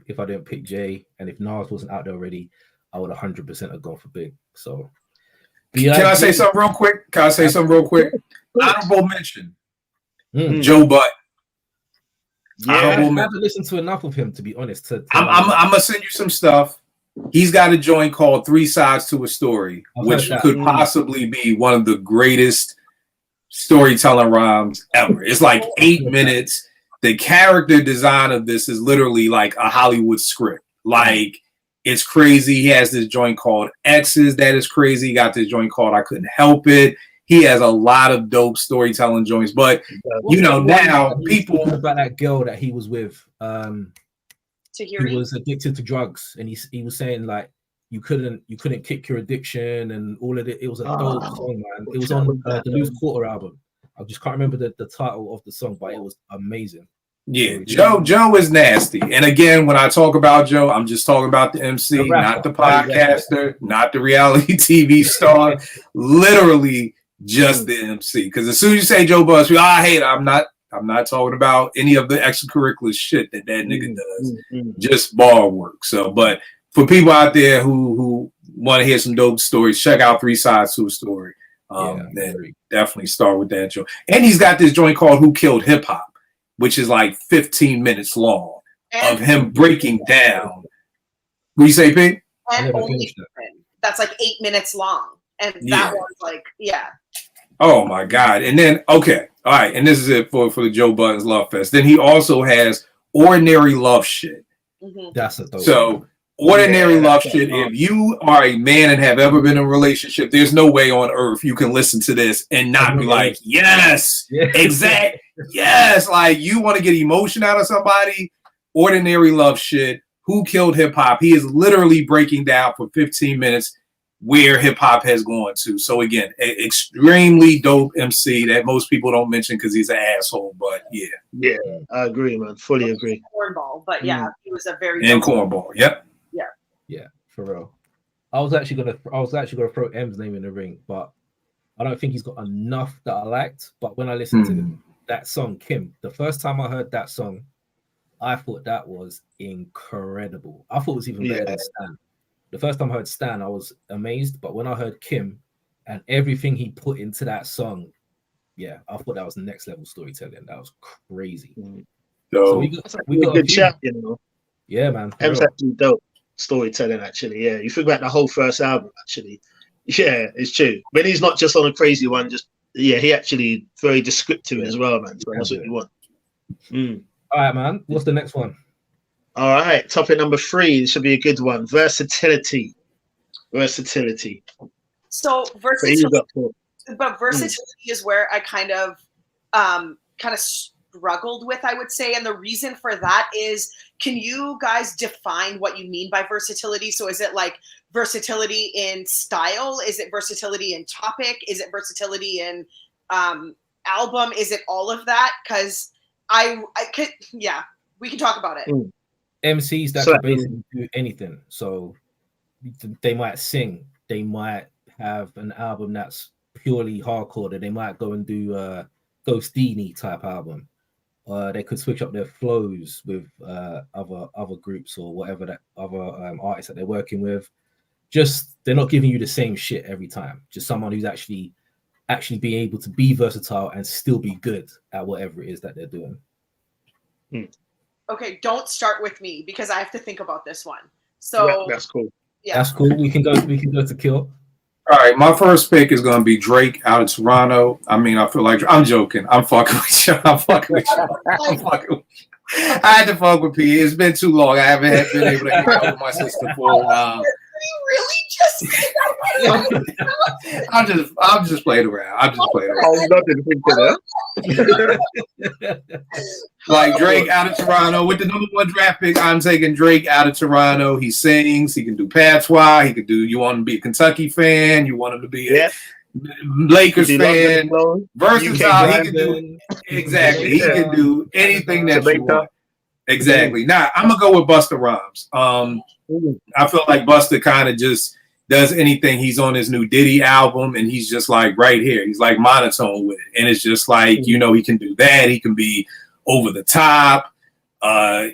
If I didn't pick Jay and if Nas wasn't out there already, I would 100% have gone for Big. So, can I say something real quick? Honorable mention. Joe Butt. Yeah, I haven't listened to enough of him, to be honest. I'm gonna send you some stuff. He's got a joint called 3 Sides to a Story, which could possibly be one of the greatest storytelling rhymes ever. It's like 8 minutes. The character design of this is literally like a Hollywood script. Like, it's crazy. He has this joint called X's that is crazy. He got this joint called I Couldn't Help It. He has a lot of dope storytelling joints, but now people about that girl that he was with. He Tahiri. was addicted to drugs, and he was saying like you couldn't kick your addiction and all of it. It was a dope song, man. It was on the Loose Quarter album. I just can't remember the title of the song, but it was amazing. Yeah, Joe is nasty. And again, when I talk about Joe, I'm just talking about the MC, not the podcaster, not the reality TV star. Literally just the MC. Because as soon as you say Joe Buzz, I hate it. I'm not talking about any of the extracurricular shit that nigga does. Just bar work. So, but for people out there who want to hear some dope stories, check out 3 Sides to a Story. Then definitely start with that joint. And he's got this joint called Who Killed Hip Hop, which is like 15 minutes long of him breaking down. What you say, Pete? And only that's like 8 minutes long. And that was like, Oh my God. And then, okay. All right. And this is it for the Joe Budden's Love Fest. Then he also has Ordinary Love Shit. That's a dope. So Ordinary Love Shit. If you are a man and have ever been in a relationship, there's no way on earth you can listen to this and not be like, yes, exact. Yes. Like, you want to get emotion out of somebody. Ordinary Love Shit. Who Killed Hip Hop? He is literally breaking down for 15 minutes where hip hop has gone to. So again, extremely dope MC that most people don't mention because he's an asshole. But yeah, I agree, man. Fully agree. Cornball, but he was a very Cornball. Yep. Yeah, for real. I was actually gonna throw M's name in the ring, but I don't think he's got enough that I liked. But when I listened to that song, Kim, the first time I heard that song, I thought that was incredible. I thought it was even better than Stan. The first time I heard Stan, I was amazed. But when I heard Kim and everything he put into that song, I thought that was next level storytelling. That was crazy. So we got a good chat, you know. Yeah, man. M's actually dope storytelling, actually. Yeah, you think about the whole first album, actually. Yeah, it's true. But he's not just on a crazy one. He actually very descriptive as well, man. So that's what you want. All right, man. What's the next one? All right, topic number 3. This should be a good one. Versatility. So versatility is where I kind of struggled with, I would say. And the reason for that is, can you guys define what you mean by versatility? So is it like versatility in style? Is it versatility in topic? Is it versatility in album? Is it all of that? Because I could, we can talk about it. MCs that can basically do anything. So they might sing, they might have an album that's purely hardcore, that they might go and do Ghost Dini type album. They could switch up their flows with other groups or whatever, that other artists that they're working with. Just, they're not giving you the same shit every time. Just someone who's actually being able to be versatile and still be good at whatever it is that they're doing. Okay, don't start with me because I have to think about this one. So that's cool. Yeah, that's cool. We can go to Kil. All right, my first pick is going to be Drake out of Toronto. I mean, I feel like I'm joking. I'm fucking with you. I had to fuck with P. It's been too long. I haven't been able to hang out with my sister for a while. You really just I'm just playing around. I'm just playing around. I'm not thinking that. Like Drake out of Toronto with the #1 draft pick. I'm taking Drake out of Toronto. He sings. He can do patois. He can do. You want him to be a Kentucky fan? You want him to be a Lakers fan? Versatile. He can do exactly. He can do anything that you want. Exactly. Now I'm gonna go with Busta Rhymes. I feel like Busta kind of just does anything. He's on his new Diddy album, and he's just like right here. He's like monotone with it, and it's just like he can do that. He can be over the top,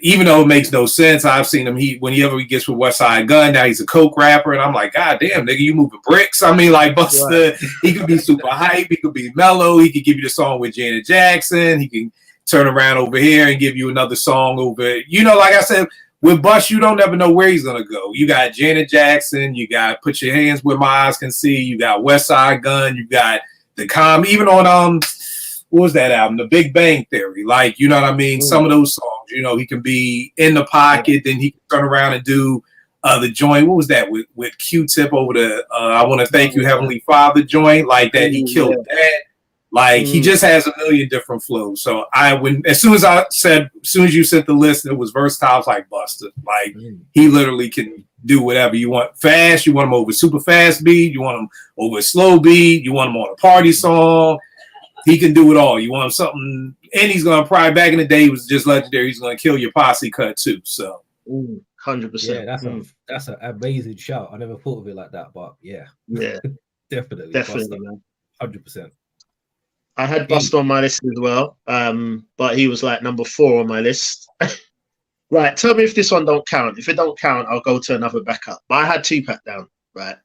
even though it makes no sense. I've seen him. Whenever he gets with West Side Gun, now he's a coke rapper, and I'm like, God damn, nigga, you moving bricks. I mean, like Busta, he could be super hype. He could be mellow. He could give you the song with Janet Jackson. He can turn around over here and give you another song over. Like I said. With Bush, you don't ever know where he's gonna go. You got Janet Jackson, you got Put Your Hands Where My Eyes Can See, you got West Side Gun, you got even on what was that album? The Big Bang Theory. Like, you know what I mean? Some of those songs, he can be in the pocket, then he can turn around and do the joint. What was that with Q-Tip over the I Want to Thank You Heavenly Father joint? Like that, he killed that. Like he just has a million different flows. So as soon as you sent the list, it was versatile. I was like Busta. Like he literally can do whatever you want. Fast, you want him over super fast beat. You want him over a slow beat. You want him on a party song. He can do it all. You want him something, and he's gonna probably back in the day he was just legendary. He's gonna kill your posse cut too. So 100%. Yeah, that's an amazing shout. I never thought of it like that, but yeah, definitely, man. 100%. I had Busta on my list as well, but he was like number 4 on my list. Right, tell me if this one don't count. If it don't count, I'll go to another backup. But I had Tupac down, right?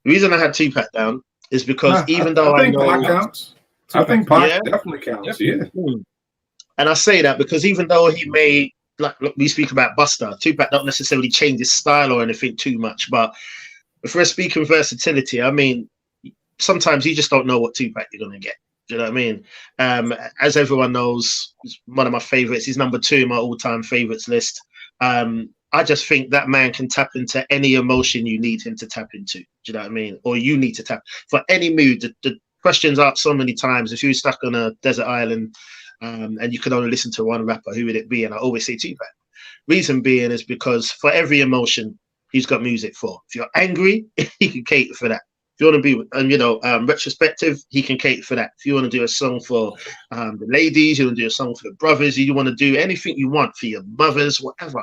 The reason I had Tupac down is because I know Pac counts. I think Pac definitely counts. Yeah. And I say that because even though he may, look, we speak about Busta, Tupac don't necessarily change his style or anything too much. But if we're speaking versatility, I mean, sometimes you just don't know what Tupac you're gonna get. Do you know what I mean? As everyone knows, it's one of my favorites. He's number 2 in my all-time favorites list. I just think that man can tap into any emotion you need him to tap into. Do you know what I mean? Or you need to tap for any mood. The question's asked so many times. If you're stuck on a desert island and you could only listen to one rapper, who would it be? And I always say Tupac. Reason being is because for every emotion, he's got music for. If you're angry, he can cater for that. If you want to be, retrospective, he can cater for that. If you want to do a song for the ladies, you want to do a song for the brothers, you want to do anything you want for your mothers, whatever.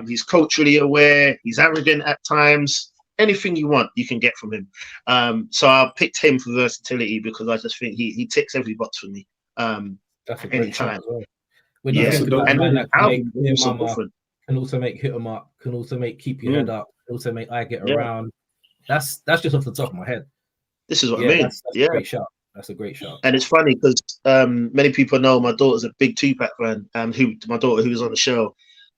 He's culturally aware. He's arrogant at times. Anything you want, you can get from him. So I picked him for versatility because I just think he ticks every box for me. That's a great time. When you think about that can also make Hit 'Em Up, can also make Keep Your Head Up, can also make I Get Around. That's just off the top of my head. This is what I mean. That's a great shot. That's a great shot. And it's funny because many people know my daughter's a big Tupac fan. My daughter who was on the show,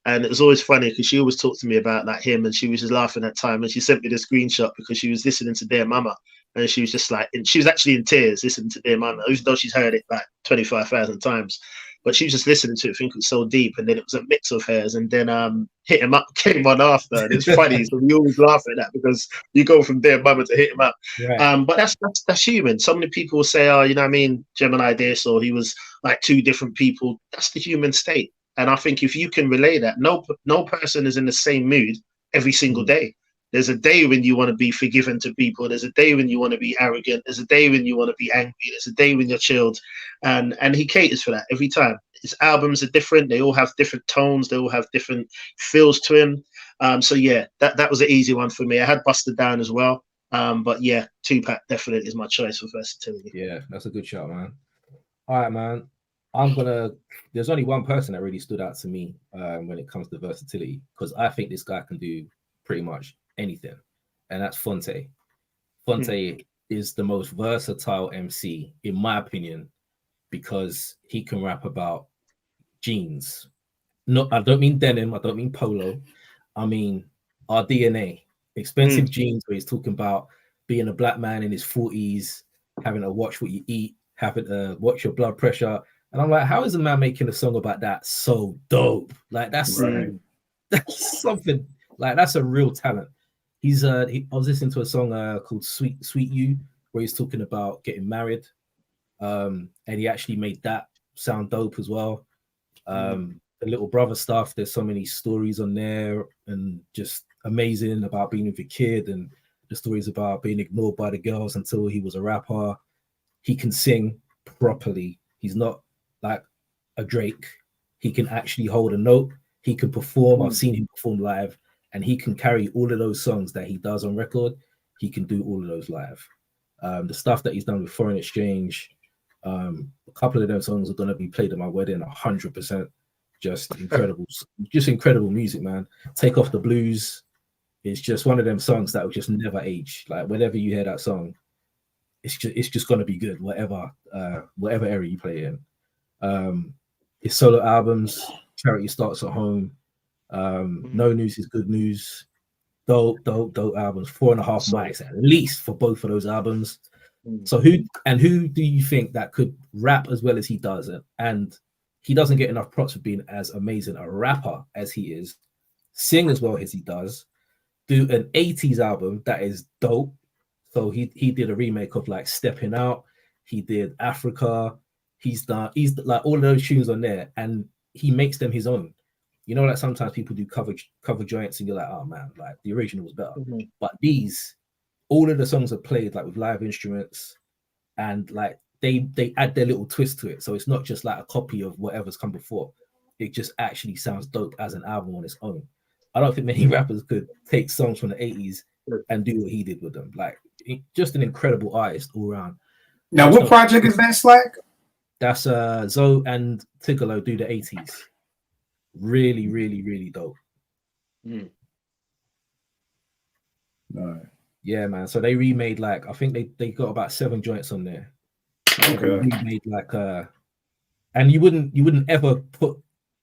and it was always funny because she always talked to me about him, and she was just laughing at time. And she sent me the screenshot because she was listening to Dear Mama, and she was just like, and she was actually in tears listening to Dear Mama, even though she's heard it like 25,000 times. But she was just listening to it, thinking it was so deep, and then it was a mix of hers, and then Hit 'Em Up came on after, and it's funny. So we always laugh at that because you go from Dear Mama to Hit 'Em Up. Right. But that's human. So many people will say, "Oh, you know what I mean, Gemini this," or he was like 2 different people. That's the human state, and I think if you can relay that, no person is in the same mood every single day. There's a day when you want to be forgiving to people. There's a day when you want to be arrogant. There's a day when you want to be angry. There's a day when you're chilled. And he caters for that every time. His albums are different. They all have different tones. They all have different feels to him. So yeah, that was an easy one for me. I had Busta down as well. But yeah, Tupac definitely is my choice for versatility. Yeah, that's a good shot, man. All right, man. There's only one person that really stood out to me when it comes to versatility, because I think this guy can do pretty much anything, and that's Fonte. Fonte is the most versatile MC in my opinion, because he can rap about jeans. No, I don't mean denim, I don't mean polo, I mean our DNA, expensive jeans, where he's talking about being a black man in his 40s, having to watch what you eat, having to watch your blood pressure. And I'm like, how is a man making a song about that so dope? Like that's something, like that's a real talent. I was listening to a song called Sweet You, where he's talking about getting married, and he actually made that sound dope as well. The little brother stuff, there's so many stories on there, and just amazing about being with a kid, and the stories about being ignored by the girls until he was a rapper. He can sing properly. He's not like a Drake. He can actually hold a note. He can perform. I've seen him perform live, and he can carry all of those songs that he does on record. He can do all of those live. The stuff that he's done with Foreign Exchange, a couple of those songs are going to be played at my wedding 100%. Just incredible music, man. Take Off the Blues is just one of them songs that will just never age. Like whenever you hear that song, it's just going to be good, whatever era you play in. His solo albums, Charity Starts at Home, No News is Good News, dope albums, 4.5 mics at least for both of those albums. So who do you think that could rap as well as he does? And he doesn't get enough props for being as amazing a rapper as he is, sing as well as he does, do an 80s album that is dope. So he did a remake of like Stepping Out, he did Africa, he's like all of those tunes on there, and he makes them his own. You know, like sometimes people do cover joints and you're like, oh man, like the original was better. But all of the songs are played like with live instruments, and like they add their little twist to it. So it's not just like a copy of whatever's come before. It just actually sounds dope as an album on its own. I don't think many rappers could take songs from the 80s and do what he did with them. Like just an incredible artist all around. Now, what project is that, Slack? That's Zoe and Tigolo do the 80s. Really, really, really dope. All right. Yeah, man. So they remade like I think they got about 7 joints on there. Okay. They remade like and you wouldn't ever put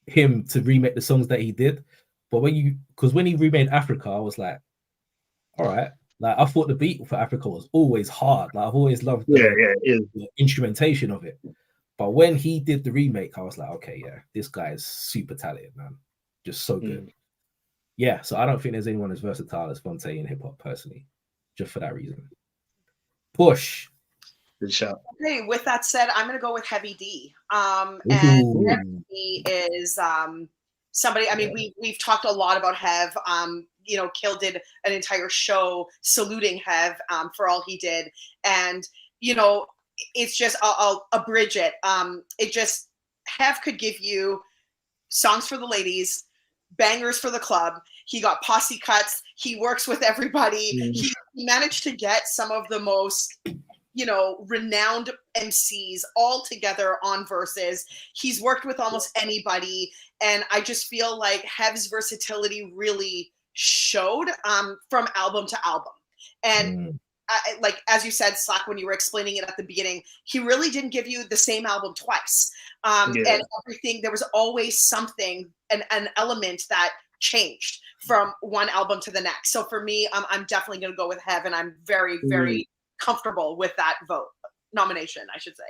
him to remake the songs that he did, but when he remade Africa, I was like, all right. Like I thought the beat for Africa was always hard. Like I've always loved the instrumentation of it. But when he did the remake, I was like, okay, yeah, this guy is super talented, man. Just so good. Yeah, so I don't think there's anyone as versatile as Fonte in hip hop personally, just for that reason. Push. Good shout. Okay, with that said, I'm going to go with Heavy D. And Heavy D is somebody, I mean, we've talked a lot about Hev. You know, Kil did an entire show saluting Hev for all he did. And, you know, it's just, I'll abridge it. It just, Hev could give you songs for the ladies, bangers for the club. He got posse cuts. He works with everybody. He managed to get some of the most, you know, renowned MCs all together on verses. He's worked with almost anybody. And I just feel like Hev's versatility really showed from album to album. And like, as you said, Slack, when you were explaining it at the beginning, he really didn't give you the same album twice. And everything, there was always something, an element that changed from one album to the next. So for me, I'm definitely going to go with Hev, and I'm very, very comfortable with that nomination, I should say.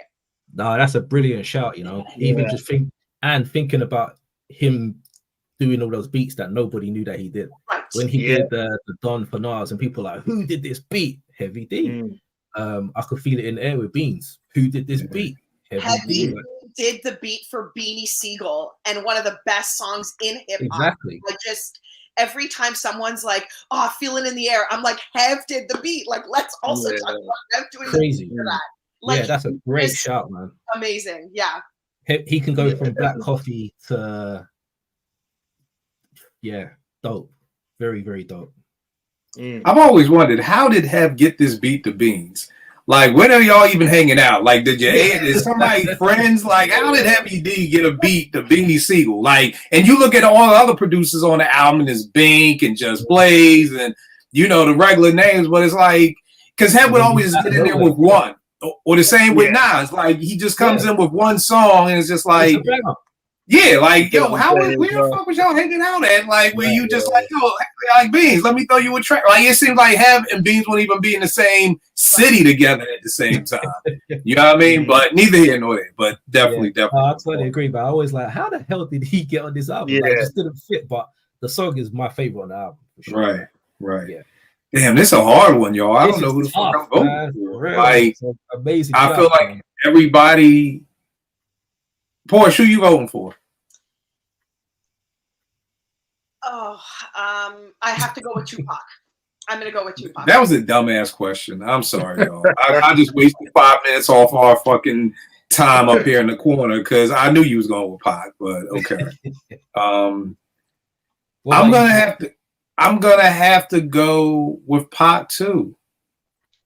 No, that's a brilliant shout, you know. Even just thinking about him doing all those beats that nobody knew that he did. Right. When he did the Don for Nas, and people are like, who did this beat? Heavy D. I could feel it in the air with Beans. Who did this beat? Heavy D. Did the beat for Beanie Siegel, and one of the best songs in hip hop. Exactly. Like, just every time someone's like, "Oh, feel it in the air," I'm like, "Hev did the beat." Like, let's also talk about Hev doing crazy for that. Like, yeah, that's a great shout, man. Amazing. Yeah. He can go from Black Coffee to dope. Very, very dope. I've always wondered, how did Hev get this beat to Beans? Like, when are y'all even hanging out? Like, is somebody friends? Like, how did Heavy D get a beat to Beanie Siegel? Like, and you look at all the other producers on the album, there's Bink and Just Blaze and, you know, the regular names, but it's like, because Hev would always get in there with one. Or the same with Nas. Like, he just comes in with one song and it's just like, like, yo, where the fuck was y'all hanging out at? Like, where you just like, yo, like Beans, let me throw you a track. Like, it seems like Hev and Beans won't even be in the same city together at the same time. You know what I mean? But neither here nor there. But definitely. I totally agree. But I always like, how the hell did he get on this album? Like, it just didn't fit. But the song is my favorite on the album. For sure. Right. Yeah. Damn, this is a hard one, y'all. I don't know who the fuck I'm voting for. Like, amazing. I feel like everybody. Porsche, who you voting for? Oh, I have to go with Tupac. I'm gonna go with Tupac. That was a dumbass question. I'm sorry, y'all. I just wasted 5 minutes off our fucking time up here in the corner because I knew you was going with Pac, but okay. I'm gonna have to go with Pac too.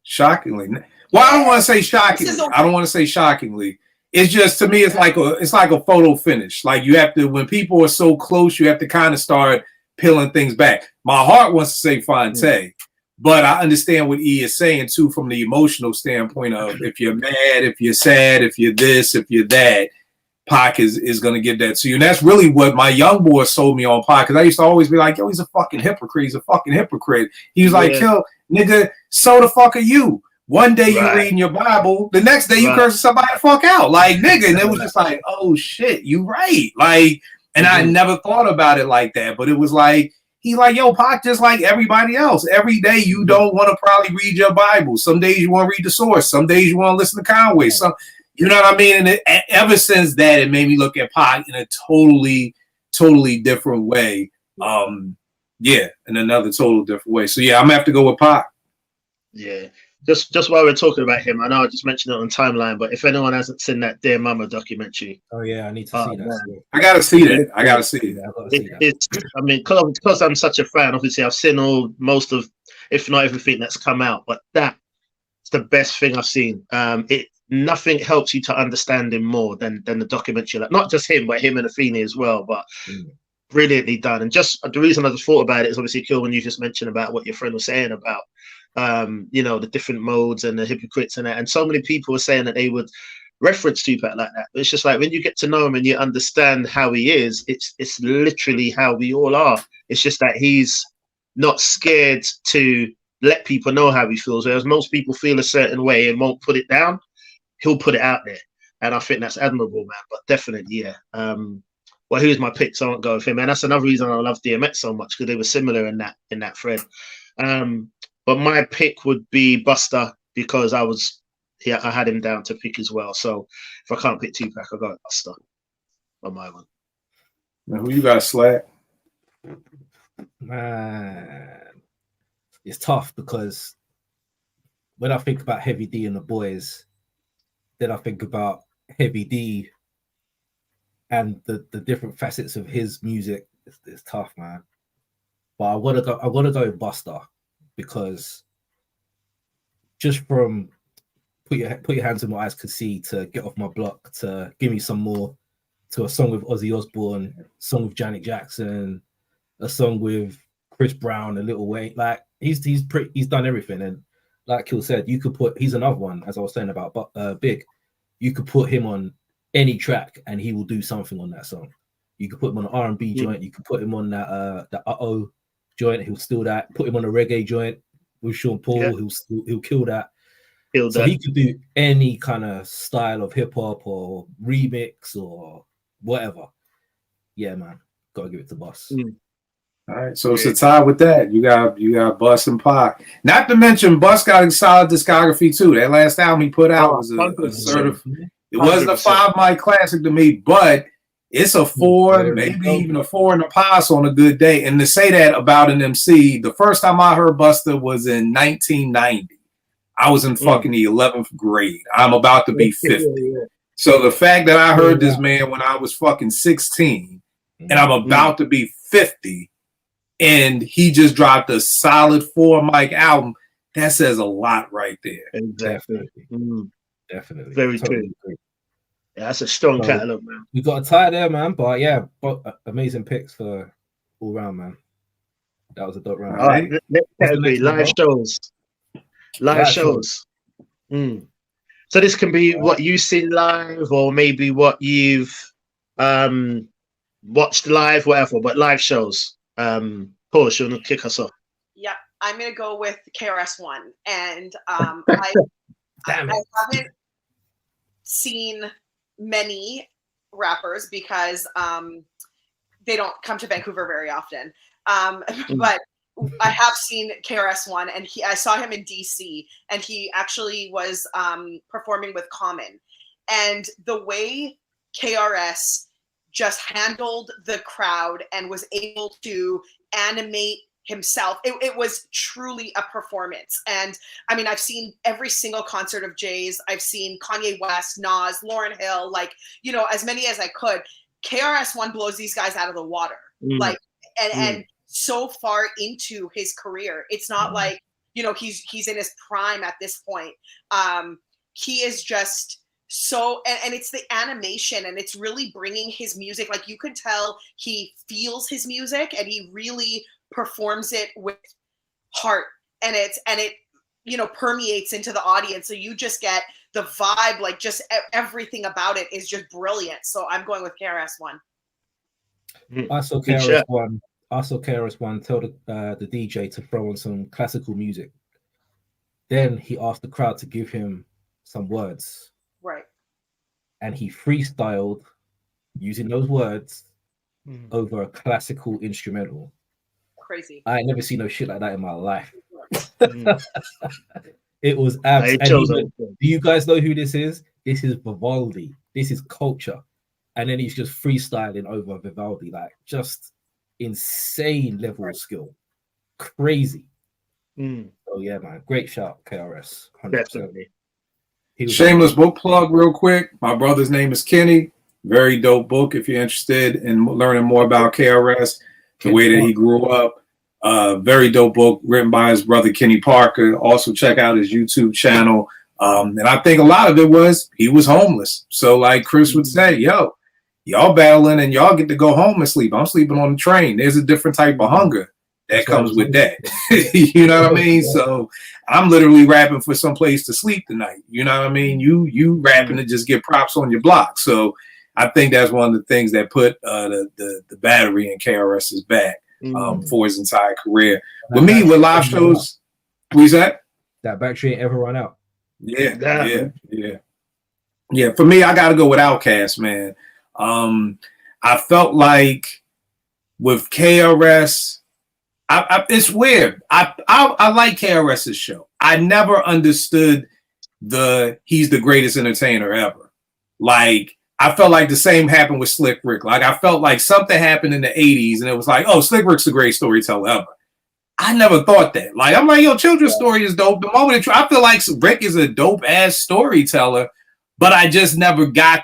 Shockingly. Well, I don't want to say shockingly. I don't want to say shockingly. It's just, to me, it's like a photo finish. Like, you have to, when people are so close, you have to kind of start peeling things back. My heart wants to say Fonte, but I understand what E is saying too from the emotional standpoint of if you're mad, if you're sad, if you're this, if you're that, Pac is going to give that to you. And that's really what my young boy sold me on Pac, because I used to always be like, yo, he's a fucking hypocrite. He's a fucking hypocrite. He was like, yo, nigga, so the fuck are you? One day you reading your Bible, the next day you cursing somebody the fuck out. Like, nigga, and it was just like, oh shit, you right. Like, and I never thought about it like that, but it was like, he's like, yo, Pac, just like everybody else. Every day you don't want to probably read your Bible. Some days you want to read the source. Some days you want to listen to Conway. Some, you know what I mean? And ever since that, it made me look at Pac in a totally different way. Yeah, in another total different way. So yeah, I'm gonna have to go with Pac. Yeah. Just while we're talking about him, I know I just mentioned it on timeline, but if anyone hasn't seen that Dear Mama documentary, oh yeah, I need to see that. I gotta see that. I gotta see it. It's, I mean, because I'm such a fan. Obviously, I've seen most of, if not everything that's come out, but that's the best thing I've seen. Nothing helps you to understand him more than the documentary. Like, not just him, but him and Afeni as well. But brilliantly done. And just the reason I just thought about it is obviously, Kil, when you just mentioned about what your friend was saying about. You know, the different modes and the hypocrites and that, and so many people were saying that they would reference Tupac like that. But it's just like, when you get to know him and you understand how he is, it's literally how we all are. It's just that he's not scared to let people know how he feels, whereas most people feel a certain way and won't put it down. He'll put it out there, and I think that's admirable, man. But definitely, yeah. Well, who's my pick? So I won't go with him, and that's another reason I love DMX so much, because they were similar in that thread. But my pick would be Busta, because I had him down to pick as well. So if I can't pick Tupac, I'll go with Busta on my one. Now, who you got, Slack? Man, it's tough, because when I think about Heavy D and the boys, then I think about Heavy D and the different facets of his music. It's tough, man. But I want to go with Busta. Because just from put your hands in what eyes could see, to Get Off My Block, to Give Me Some More, to a song with Ozzy Osbourne, a song with Janet Jackson, a song with Chris Brown, a Lil Wayne, like he's done everything. And like Kil said, he's another one, as I was saying about Big. You could put him on any track and he will do something on that song. You could put him on an R&B joint, you could put him on that Uh-Oh joint, he'll steal that. Put him on a reggae joint with Sean Paul, he'll kill that. So he could do any kind of style of hip hop or remix or whatever. Yeah, man, gotta give it to Bus. All right, so it's a tie with that. You got Bus and Pac. Not to mention, Bus got a solid discography too. That last album he put out was a sort of. It wasn't a 5-mic classic to me, but it's a 4, maybe even a 4 and a pass on a good day. And to say that about an MC, the first time I heard Busta was in 1990. I was in fucking the 11th grade. I'm about to be 50. So the fact that I heard this man when I was fucking 16 and I'm about to be 50 and he just dropped a solid 4-mic album, that says a lot right there. Exactly. Definitely. Very true. Yeah, that's a strong catalog, man. We got a tie there, man. But yeah, amazing picks for all round, man. That was a dope round. All right, next category, live shows. Live shows. So this can be what you've seen live, or maybe what you've watched live, whatever. But live shows. Porsche, you want to kick us off? Yeah, I'm gonna go with KRS-One, and I haven't seen many rappers because they don't come to Vancouver very often. But I have seen KRS-One, and I saw him in DC, and he actually was performing with Common. And the way KRS just handled the crowd and was able to animate himself, it was truly a performance. And I mean, I've seen every single concert of Jay's. I've seen Kanye West, Nas, Lauryn Hill, like, you know, as many as I could. KRS-One blows these guys out of the water. Like, and so far into his career, it's not like, you know, he's in his prime at this point. He is just so, and it's the animation, and it's really bringing his music, like, you could tell he feels his music and he really performs it with heart, and it you know, permeates into the audience, so you just get the vibe, like, just everything about it is just brilliant. So I'm going with KRS-One. I saw KRS-One. Tell the DJ to throw on some classical music. Then he asked the crowd to give him some words. Right. And he freestyled using those words over a classical instrumental. Crazy. I ain't never seen no shit like that in my life. It was absolutely. Do you guys know who this is? This is Vivaldi. This is culture. And then he's just freestyling over Vivaldi, like, just insane level of skill. Crazy. Oh yeah, man. Great shout, KRS. 100%. Definitely. Shameless book plug real quick. My brother's name is Kenny. Very dope book if you're interested in learning more about KRS, the way that he grew up. Very dope book written by his brother Kenny Parker. Also check out his YouTube channel. And I think a lot of it was he was homeless. So like Chris would say, yo, y'all battling and y'all get to go home and sleep. I'm sleeping on the train. There's a different type of hunger that comes with that. You know what I mean? So I'm literally rapping for some place to sleep tonight. You know what I mean? You rapping to just get props on your block. So I think that's one of the things that put the battery in KRS's back for his entire career. With me, with live shows, what's that? That battery ain't ever run out. Yeah. For me, I got to go with Outkast, man. I felt like with KRS, it's weird. I like KRS's show. I never understood he's the greatest entertainer ever. Like, I felt like the same happened with Slick Rick. Like, I felt like something happened in the 80s and it was like, oh, Slick Rick's the greatest storyteller ever. I never thought that. Like, I'm like, yo, Children's Story is dope. The moment I feel like Rick is a dope ass storyteller, but I just never got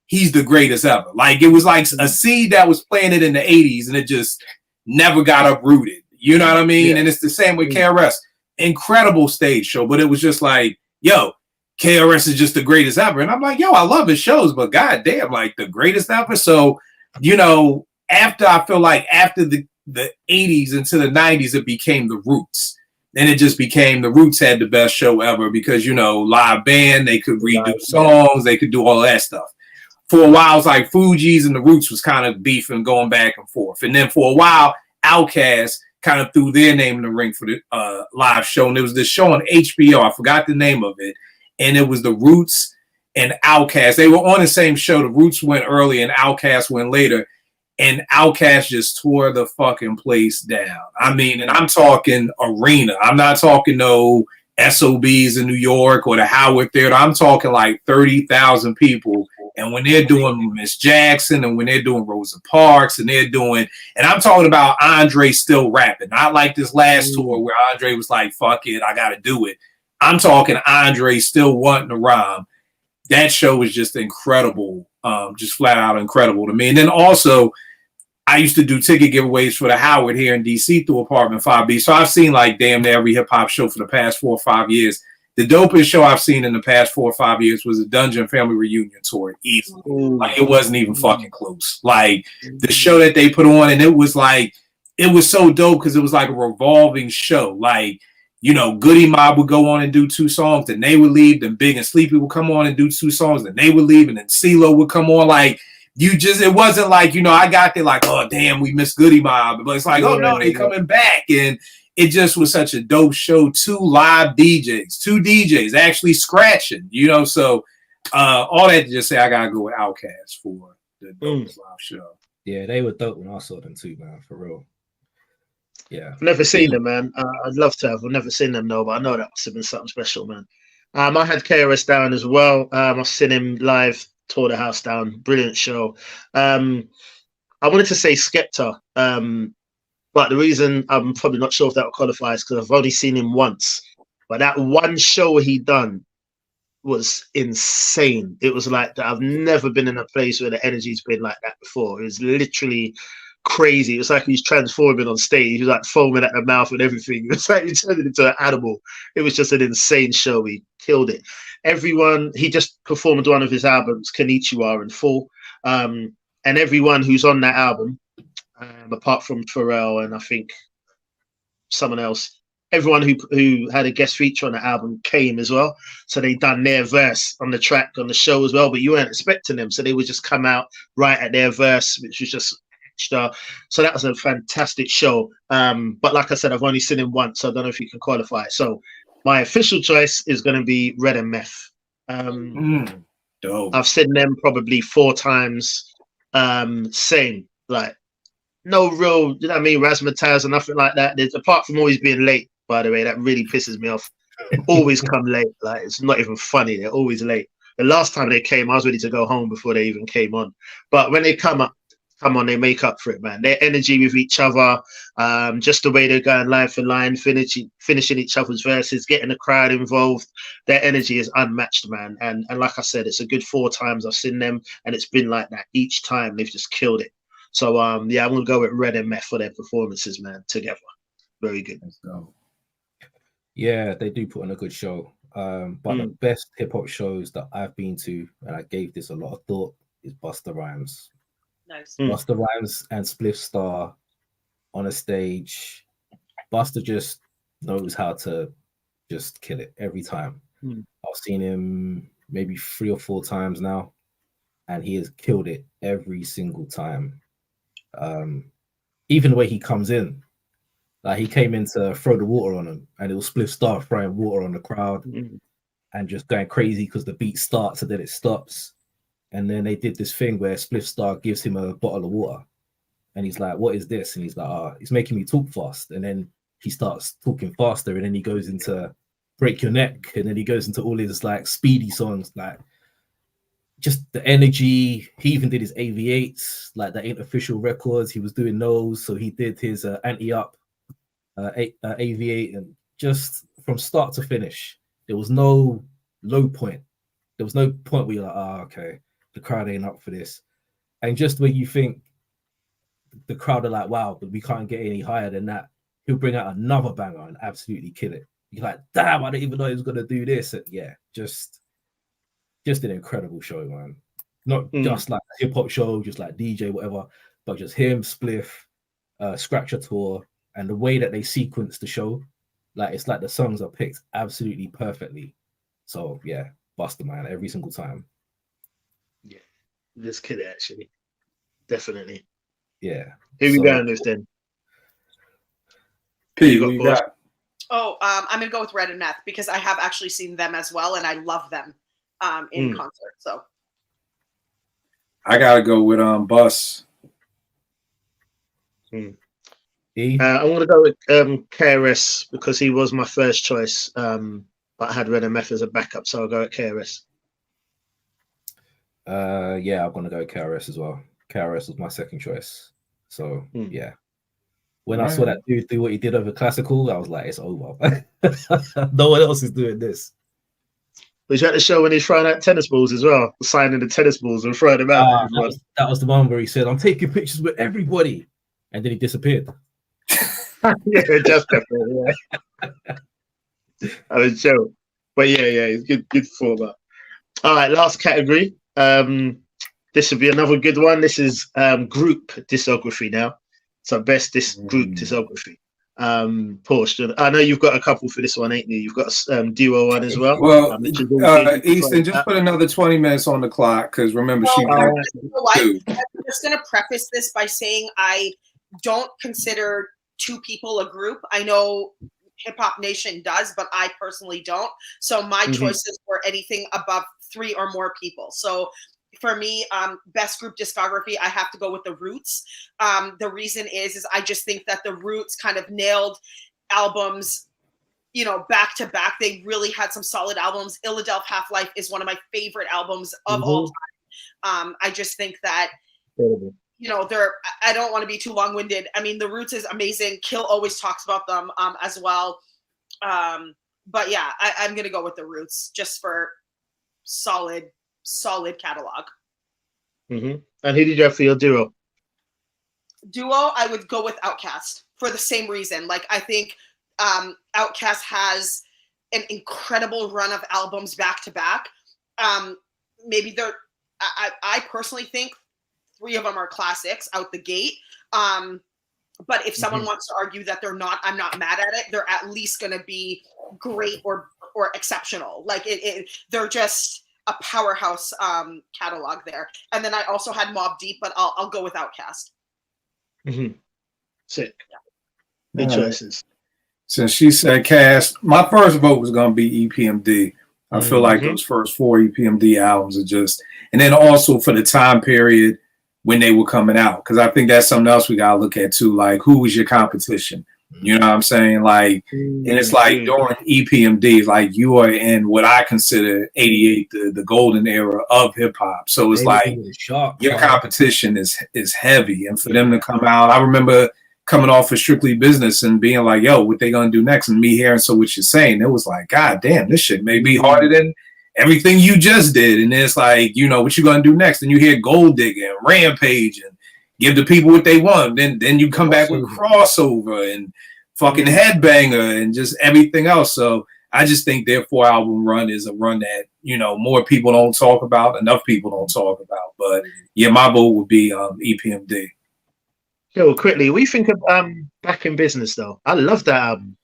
he's the greatest ever. Like, it was like a seed that was planted in the 80s and it just never got uprooted. You know what I mean? Yeah. And it's the same with KRS. Incredible stage show, but it was just like, yo, KRS is just the greatest ever. And I'm like, yo, I love his shows, but goddamn, like, the greatest ever. So, you know, I feel like after the 80s into the 90s, it became the Roots. And it just became the Roots had the best show ever because, you know, live band, they could redo songs, they could do all that stuff. For a while, it's like Fugees and the Roots was kind of beefing, going back and forth. And then for a while, Outkast kind of threw their name in the ring for the live show. And there was this show on HBO, I forgot the name of it. And it was the Roots and Outkast. They were on the same show. The Roots went early and Outkast went later. And Outkast just tore the fucking place down. I mean, and I'm talking arena. I'm not talking no SOBs in New York or the Howard Theater. I'm talking like 30,000 people. And when they're doing Miss Jackson and when they're doing Rosa Parks and and I'm talking about Andre still rapping. Not like this last tour where Andre was like, fuck it, I got to do it. I'm talking Andre still wanting to rhyme. That show was just incredible. Just flat out incredible to me. And then also, I used to do ticket giveaways for the Howard here in DC through APT5B. So I've seen like damn near every hip hop show for the past 4 or 5 years. The dopest show I've seen in the past 4 or 5 years was the Dungeon Family Reunion tour. Easily. Like, it wasn't even fucking close. Like, the show that they put on, and it was so dope because it was like a revolving show. Like, you know, Goody Mob would go on and do 2 songs, then they would leave, then Big and Sleepy would come on and do 2 songs, then they would leave, and then CeeLo would come on. Like, it wasn't like, you know, I got there like, oh, damn, we missed Goody Mob. But it's like, oh, no, they coming back. And it just was such a dope show. 2 live DJs, 2 DJs actually scratching, you know. So all that to just say I got to go with Outkast for the dopest live show. Yeah, they were dope when I saw them too, man, for real. Yeah. I've never seen them, man. I'd love to have. I've never seen them, though, but I know that must have been something special, man. I had KRS down as well. I've seen him live, tore the house down. Brilliant show. I wanted to say Skepta, but the reason I'm probably not sure if that will qualify is because I've only seen him once. But that one show he done was insane. It was like that. I've never been in a place where the energy's been like that before. It was literally crazy. It was like he's transforming on stage. He was like foaming at the mouth and everything. It was like he turned into an animal. It was just an insane show. He killed it. Everyone, he just performed one of his albums, Konnichiwa, in full. And everyone who's on that album, apart from Pharrell and I think someone else, everyone who had a guest feature on the album came as well. So they done their verse on the track on the show as well, but you weren't expecting them. So they would just come out right at their verse, which was just extra. So that was a fantastic show. But like I said, I've only seen him once, so I don't know if you can qualify. So my official choice is going to be Red and Meth. Dope. I've seen them probably 4 times. Same, like no real, you know what I mean, razzmatazz or nothing like that. There's, apart from always being late, by the way, that really pisses me off. Always come late. Like, it's not even funny. They're always late. The last time they came, I was ready to go home before they even came on. But when they come on, they make up for it, man. Their energy with each other, just the way they're going line for line, finishing each other's verses, getting the crowd involved. Their energy is unmatched, man. And like I said, it's a good 4 times I've seen them, and it's been like that each time. They've just killed it. So yeah, I'm gonna go with Red and Meth for their performances, man. Together, very good. Let's go. Yeah, they do put on a good show. But the best hip hop shows that I've been to, and I gave this a lot of thought, is Busta Rhymes. Nice. Busta Rhymes and Spliff Star on a stage. Busta just knows how to just kill it every time. I've seen him maybe 3 or 4 times now, and he has killed it every single time. Even the way he comes in, like he came in to throw the water on him, and it was Spliff Star throwing water on the crowd and just going crazy because the beat starts and then it stops. And then they did this thing where Spliff Star gives him a bottle of water, and he's like, "What is this?" And he's like, "It's making me talk fast." And then he starts talking faster, and then he goes into Break Your Neck, and then he goes into all his like speedy songs, like just the energy. He even did his AV8s, like that ain't official records. He was doing those, so he did his anti-up AV8, and just from start to finish, there was no low point. There was no point where you're like, okay, the crowd ain't up for this. And just when you think the crowd are like, wow, but we can't get any higher than that, he'll bring out another banger and absolutely kill it. You're like, damn, I didn't even know he was gonna do this. And yeah, just an incredible show, man. Not just like a hip hop show, just like DJ, whatever, but just him, Spliff, Scratcher Tour, and the way that they sequence the show, like it's like the songs are picked absolutely perfectly. So yeah, Busta, man, every single time. Yeah, this kid actually, definitely. Yeah. Who we going with then? P, who you got? Oh, I'm gonna go with Red and Meth because I have actually seen them as well, and I love them in concert. So I gotta go with Bus. I'm gonna go with KRS because he was my first choice, but I had Red and Meth as a backup, so I'll go with KRS. Yeah, I'm gonna go with KRS as well. KRS was my second choice. So yeah. When I saw that dude do what he did over classical, I was like, it's over. No one else is doing this. Was you at the show when he's throwing out tennis balls as well? Signing the tennis balls and throwing them out. That was the one where he said, I'm taking pictures with everybody. And then he disappeared. Yeah, just definitely, yeah. I was joke. But yeah, it's good format. All right, last category. This would be another good one. This is group discography now. So best group discography. Porsche, I know you've got a couple for this one, ain't you? You've got a duo one as well. Well, Easton, just put another 20 minutes on the clock because remember, I'm just going to preface this by saying I don't consider 2 people a group. I know Hip Hop Nation does, but I personally don't. So my choices were anything above 3 or more people. So for me, best group discography, I have to go with the Roots. The reason is I just think that the Roots kind of nailed albums, you know, back to back. They really had some solid albums. Illadelph Half-Life is one of my favorite albums of all time. I just think that, you know, I don't want to be too long-winded. I mean, the Roots is amazing. Kil always talks about them as well. But yeah, I'm going to go with the Roots just for solid catalog. And who did you have for your duo? Duo, I would go with Outkast for the same reason. Like, I think Outkast has an incredible run of albums back to back. Maybe I personally think 3 of them are classics out the gate. But if someone wants to argue that they're not, I'm not mad at it. They're at least going to be great or exceptional. Like they're just a powerhouse catalog there. And then I also had Mobb Deep, but I'll go with Outkast. Sick. Good choices. Since she said cast, my first vote was going to be EPMD. I feel like those first 4 EPMD albums are just, and then also for the time period when they were coming out, because I think that's something else we got to look at too. Like, who was your competition? You know what I'm saying? Like, and it's like during EPMD, like you are in what I consider 88, the golden era of hip hop. So it's like your competition is heavy, and for them to come out, I remember coming off of Strictly Business and being like, yo, what they gonna do next? And me hearing So What You're Saying, it was like, God damn, this shit may be harder than everything you just did. And it's like, you know, what you gonna do next? And you hear Gold Digger and Rampage and Give the People What They Want. Then you come back with Crossover and fucking Headbanger and just everything else. So I just think their 4-album run is a run that, you know, more people don't talk about, enough people don't talk about. But yeah, my vote would be EPMD. Yo, quickly, what do you think of Back in Business though? I love that album.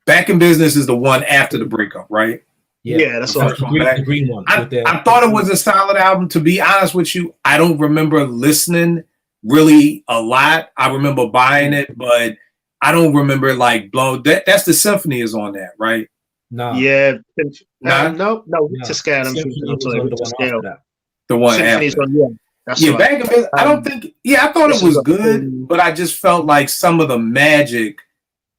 Back in Business is the one after the breakup, right? Yeah, that's all. The green one. I thought it was a solid album. To be honest with you, I don't remember listening really a lot. I remember buying it, but I don't remember like blown. That's the Symphony is on that, right? No. Yeah. No. To scale. The one Symphony's after. on, yeah. That's yeah, right. Back in Business. I don't think. Yeah, I thought it was good, but I just felt like some of the magic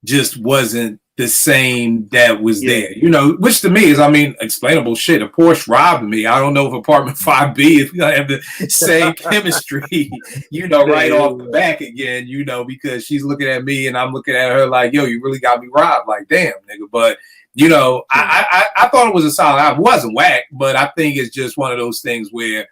just wasn't the same that was there, you know, which to me is, I mean, explainable shit. If Porsche robbed me, I don't know if Apartment 5B is going to have the same chemistry, you know, right off the back again, you know, because she's looking at me and I'm looking at her like, yo, you really got me robbed. Like, damn, nigga. But, you know, I thought it was a solid album. It wasn't whack, but I think it's just one of those things where,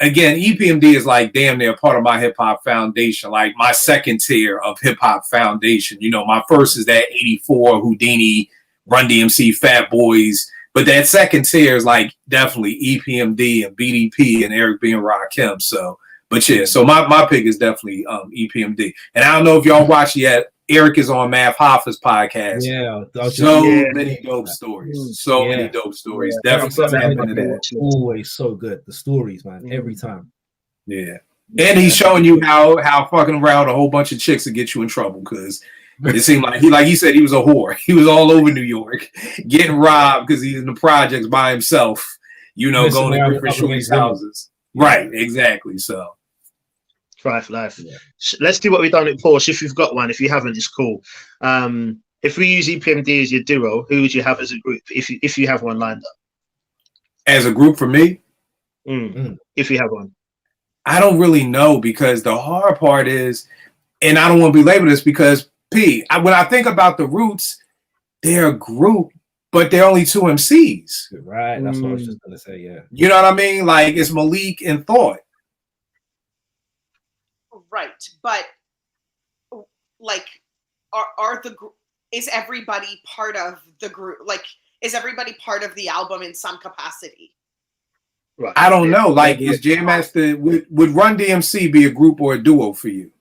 again, EPMD is like damn near part of my hip hop foundation, like my second tier of hip hop foundation. You know, my first is that 84 Houdini, Run DMC, Fat Boys, but that second tier is like definitely EPMD and BDP and Eric B and Rakim. So, but yeah, so my pick is definitely EPMD. And I don't know if y'all watch yet. Eric is on Mav Hoffa's podcast. Yeah, many dope stories. Many dope stories. Definitely tap into that. Always so good. The stories, man, every time. Yeah, and he's showing you how fucking around a whole bunch of chicks to get you in trouble because it seemed like he said he was a whore. He was all over New York, getting robbed because he's in the projects by himself. You know, going to different shorties' houses. Right, exactly. So. Try for life. Yeah. Let's do what we've done it for. If you've got one, if you haven't, it's cool. If we use EPMD as your duo, who would you have as a group? If you have one lined up, as a group for me, if you have one, I don't really know because the hard part is, and I don't want to belabor this because when I think about the Roots, they're a group, but they're only 2 MCs. Right. That's what I was just gonna say. Yeah. You know what I mean? Like it's Malik and Thought. Right, but like, is everybody part of the group? Like, is everybody part of the album in some capacity? Right. I don't know. Like, is Jam Master would Run DMC be a group or a duo for you?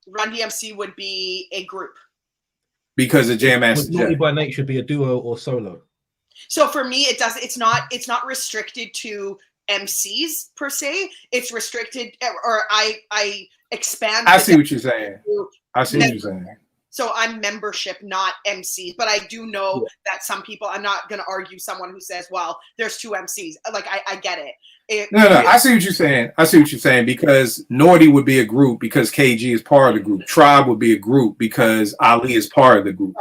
Run DMC would be a group because of Jam Master. Naughty by Nature should be a duo or solo. So for me, it does. It's not restricted to MCs per se. It's restricted, or I expand. I see what you're saying. I see what you're saying. So I'm membership, not MCs, but I do know that some people. I'm not going to argue someone who says, "Well, there's 2 MCs." Like I get it. I see what you're saying. Because Naughty would be a group because KG is part of the group. Tribe would be a group because Ali is part of the group.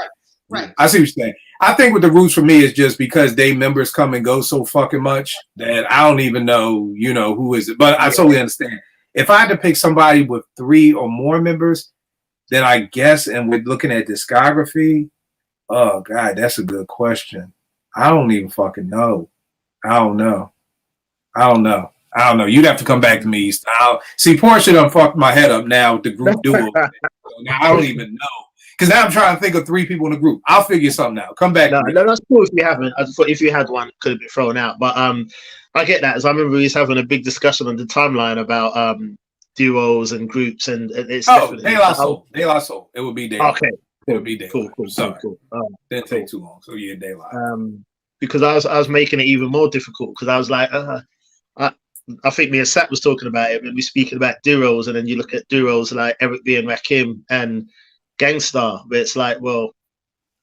Right. I see what you're saying. I think with the Roots for me is just because they members come and go so fucking much that I don't even know, who is it. But I totally understand. If I had to pick somebody with 3 or more members, then I guess, and we're looking at discography, oh God, that's a good question. I don't even fucking know. I don't know. You'd have to come back to me. See, Porsha done fucked my head up now with the group duo. Now I don't even know. Because now I'm trying to think of 3 people in the group. I'll figure something out. Come back. No, that's cool if you haven't. I thought if you had one, it could have been thrown out. But I get that. As I remember we was having a big discussion on the timeline about duos and groups, and it's De La Soul. De La Soul. It would be De La. Okay. It would be De La. Cool. Sorry. Didn't take too long. So yeah, De La. Because I was making it even more difficult because I was like, I think me and Sat was talking about it when we speaking about duos, and then you look at duos like Eric B and Rakim and Gangstar, but it's like, well,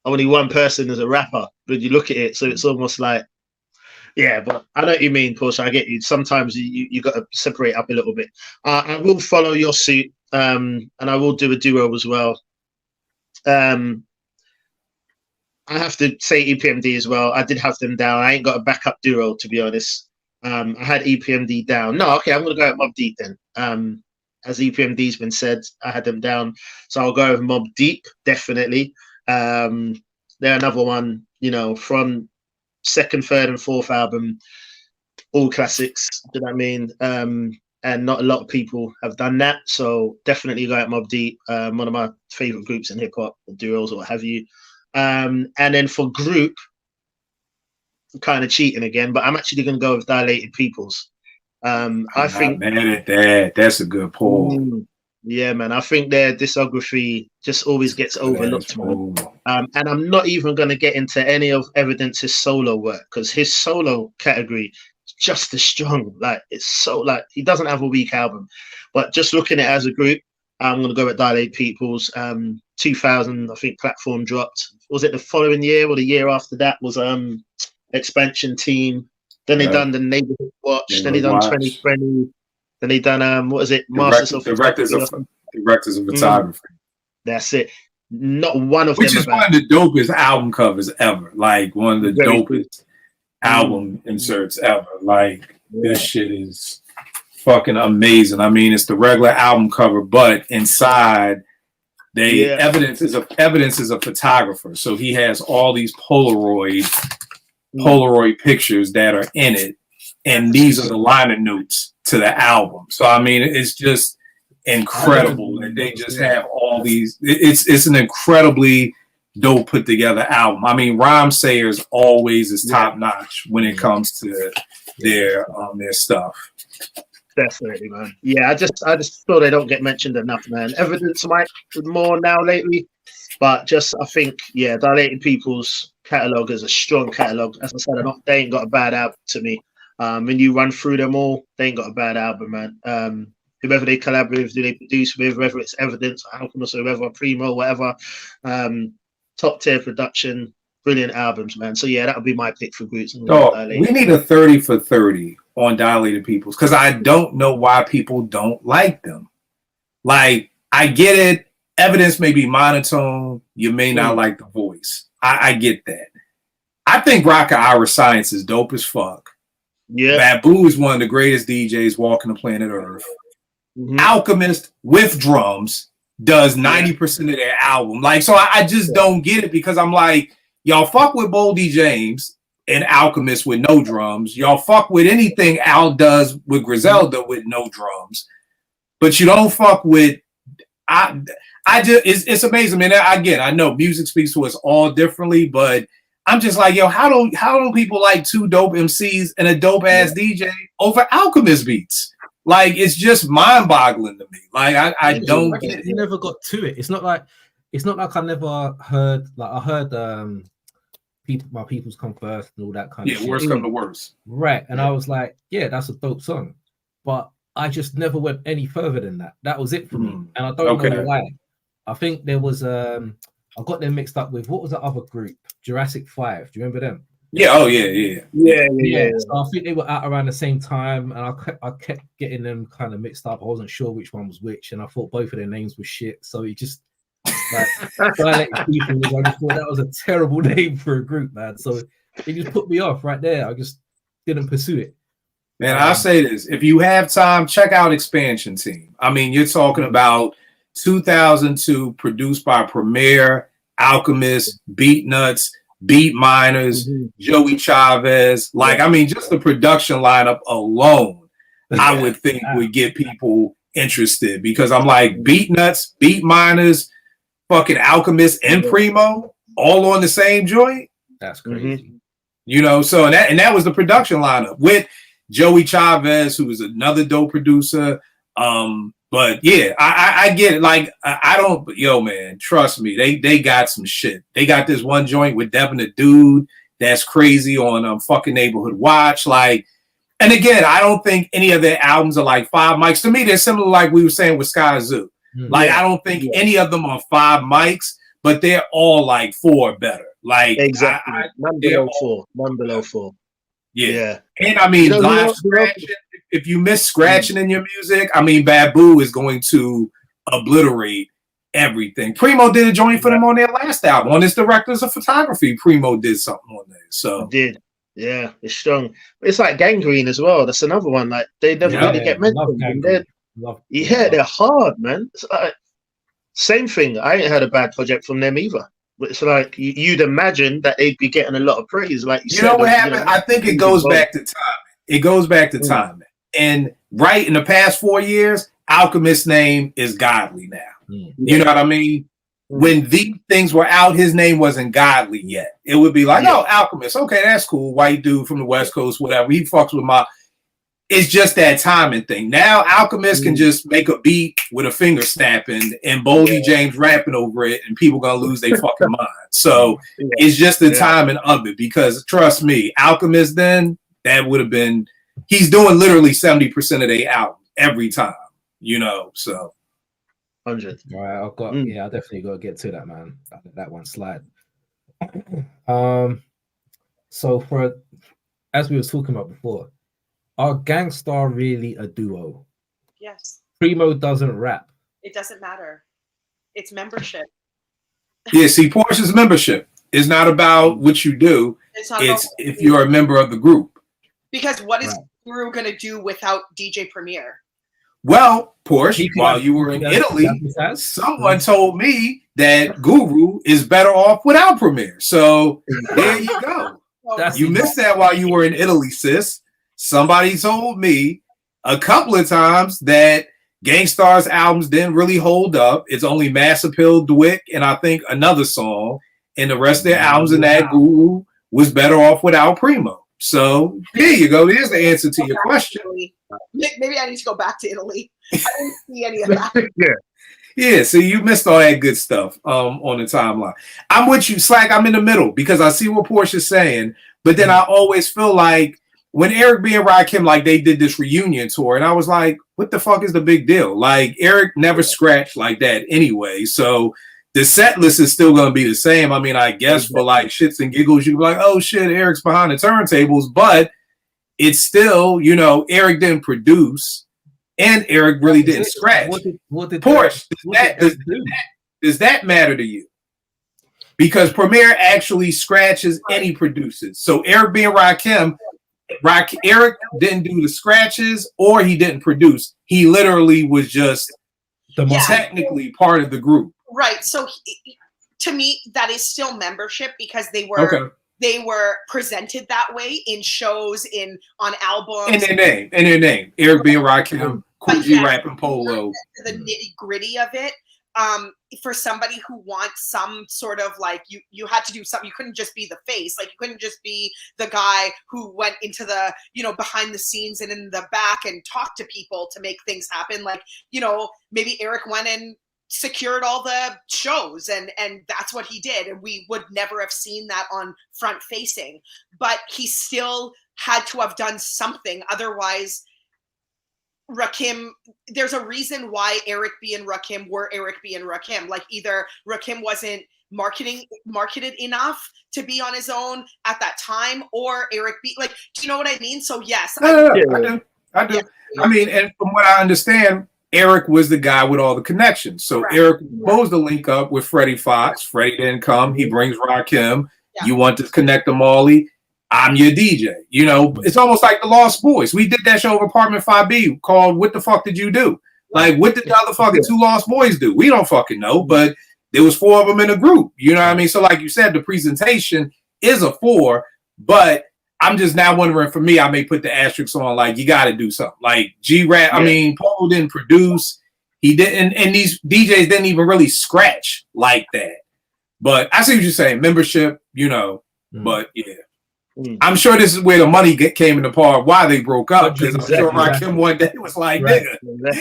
only one person is a rapper, but you look at it, so it's almost like, yeah, but I know what you mean, Porsha. I get you. Sometimes you got to separate up a little bit. I will follow your suit, and I will do a duo as well. I have to say EPMD as well. I did have them down. I ain't got a backup duo, to be honest. I had EPMD down. No, okay, I'm going to go at Mobb Deep then. As EPMD's been said, I had them down. So I'll go with Mobb Deep, definitely. They're another one, from second, third, and fourth album, all classics. Do you know what I mean? And not a lot of people have done that. So definitely go at Mobb Deep, one of my favorite groups in hip hop, or duos, or what have you. And then for group, I'm kind of cheating again, but I'm actually going to go with Dilated Peoples. I think mad at that. That's a good pull. Yeah, man. I think their discography just always gets overlooked, man. And I'm not even going to get into any of Evidence's solo work because his solo category is just as strong. Like it's so he doesn't have a weak album, but just looking at it as a group, I'm going to go with Dilated Peoples. 2000, I think Platform dropped. Was it the following year or the year after that? Was Expansion Team. Then they done the Neighborhood Watch. Then they done 2020. Then they done what is it? Masters of Directors of Photography. That's it. Not one of Which them. Which is one of the dopest album covers ever. Like one of the dopest album inserts ever. Like this shit is fucking amazing. I mean, it's the regular album cover, but inside Evidence is a photographer. So he has all these Polaroid pictures that are in it, and these are the liner notes to the album. So I mean, it's just incredible that they just have all these. It's an incredibly dope put together album. I mean, Rhyme Sayers always is top notch when it comes to their stuff. Definitely, man. Yeah, I just feel they don't get mentioned enough, man. Evidence might more now lately, but I think Dilated People's catalog is a strong catalog. As I said, they ain't got a bad album to me. When you run through them all, they ain't got a bad album, man. Whoever they collaborate with, do they produce with, whether it's Evidence, Alchemist, or whoever, Primo, whatever, top tier production, brilliant albums, man. So yeah, that would be my pick for groups. We need a 30 for 30 on Dilated Peoples because I don't know why people don't like them. Like, I get it. Evidence may be monotone. You may not like the voice. I get that. I think Rocker Hour Science is dope as fuck. Yeah. Babu is one of the greatest DJs walking the planet Earth. Alchemist with drums does 90% of their album. Like, so I just don't get it because I'm like, y'all fuck with Boldy James and Alchemist with no drums. Y'all fuck with anything Al does with Griselda with no drums. But you don't fuck with it's amazing, man. Again, I know music speaks to us all differently, but I'm just like, yo, how don't people like two dope MCs and a dope ass DJ over Alchemist beats? Like, it's just mind-boggling to me. Like, I don't get it. You never got to it. It's not like I never heard. Like, I heard my peoples come first and all that kind of shit. Yeah, worst come to worst. Right, and I was like, yeah, that's a dope song, but I just never went any further than that. That was it for me, and I don't know why. I think there was I got them mixed up with what was the other group? Jurassic 5. Do you remember them? Yeah. Oh yeah. So I think they were out around the same time, and I kept getting them kind of mixed up. I wasn't sure which one was which, and I thought both of their names were shit. So it just like Dialect People, I just thought that was a terrible name for a group, man. So it just put me off right there. I just didn't pursue it. Man, I'll say this: if you have time, check out Expansion Team. I mean, you're talking about 2002, produced by Premier, Alchemist, Beat Nuts, Beat Miners, Joey Chavez. Like, I mean, just the production lineup alone, I would think would get people interested, because I'm like, Beat Nuts, Beat Miners, fucking Alchemist, and Primo all on the same joint. That's crazy. You know, so and that was the production lineup with Joey Chavez, who was another dope producer. But yeah, I get it. Like, I don't, man, trust me, they got some shit. They got this one joint with Devin the Dude that's crazy on fucking Neighborhood Watch. Like, and again, I don't think any of their albums are like 5 mics. To me, they're similar, like we were saying with Sky Zoo. Like, I don't think any of them are 5 mics, but they're all like 4 or better. Like, exactly, none below 4. Yeah. And I mean, live scratching. If you miss scratching in your music, I mean, Babu is going to obliterate everything. Primo did a joint for them on their last album. On his Directors of Photography, Primo did something on there. So yeah, it's strong. It's like Gangrene as well. That's another one. Like, they never really get mentioned. They're hard, man. It's like, same thing. I ain't heard a bad project from them either. But it's like you'd imagine that they'd be getting a lot of praise. Like, you know what happened? I think it goes back to time. It goes back to time. And right in the past 4 years, Alchemist's name is godly now. You know what I mean? When these things were out, his name wasn't godly yet. It would be like, oh, Alchemist, okay, that's cool. White dude from the West Coast, whatever. He fucks with my. It's just that timing thing. Now Alchemist can just make a beat with a finger snapping and Boldy James rapping over it, and people gonna lose their fucking mind. So it's just the timing of it. Because trust me, Alchemist then, that would have been. He's doing literally 70% of their album every time, so 100. All right, I've got I definitely got to get to that, man. That one slide. So as we were talking about before, are Gangstar really a duo? Yes. Primo doesn't rap. It doesn't matter. It's membership. Yeah, see, Porsha's membership is not about what you do. It's if you're a member of the group. Because what is Guru going to do without DJ Premier? Well, Porsche, while you were in Italy, someone told me that Guru is better off without Premier. So there you go. You missed that while you were in Italy, sis. Somebody told me a couple of times that Gangstar's albums didn't really hold up. It's only Mass Appeal, Dwick, and I think another song. And the rest of their albums in that Guru was better off without Primo. So here you go. There's the answer to your question. Maybe I need to go back to Italy. I didn't see any of that. Yeah. So you missed all that good stuff on the timeline. I'm with you, Slack. I'm in the middle because I see what Portia's saying, but then I always feel like when Eric B and Rakim, like, they did this reunion tour, and I was like, what the fuck is the big deal? Like, Eric never scratched like that anyway. So the set list is still going to be the same. I mean, I guess for like shits and giggles, you'd be like, oh shit, Eric's behind the turntables, but it's still, Eric didn't produce and Eric really didn't scratch. Porsche, does that matter to you? Because Premier actually scratches and he produces. So Eric being Rakim, Eric didn't do the scratches or he didn't produce. He literally was just technically part of the group. Right. So to me, that is still membership because they were presented that way in shows, on albums. In their name. Eric B. Rakim, Cool G Rap and Polo. The nitty gritty of it. For somebody who wants some sort of like you had to do something. You couldn't just be the face. Like, you couldn't just be the guy who went into the, behind the scenes and in the back and talked to people to make things happen. Like, maybe Eric went and secured all the shows and that's what he did, and we would never have seen that on front facing, but he still had to have done something. Otherwise, Rakim, there's a reason why Eric B and Rakim were Eric B and Rakim. Like either Rakim wasn't marketed enough to be on his own at that time, or Eric B. Like, do you know what I mean? So yes, I do. Yeah. I mean, and from what I understand, Eric was the guy with all the connections. So right. Eric was supposed to link up with Freddie Fox. Freddie didn't come. He brings Rakim. Yeah. You want to connect them all? I'm your DJ. You know, it's almost like the Lost Boys. We did that show over APT5B called "What the Fuck Did You Do?" Like, what did the other fucking two Lost Boys do? We don't fucking know, but there was 4 of them in a group. You know what I mean? So, like you said, the presentation is a 4, but I'm just now wondering. For me, I may put the asterisks on. Like, you got to do something. Like G-Rap. Yeah. I mean, Paul didn't produce. He didn't, and these DJs didn't even really scratch like that. But I see what you're saying. Membership, you know. But yeah. I'm sure this is where the money came into part why they broke up, because I'm sure Rakim one day was like, nigga,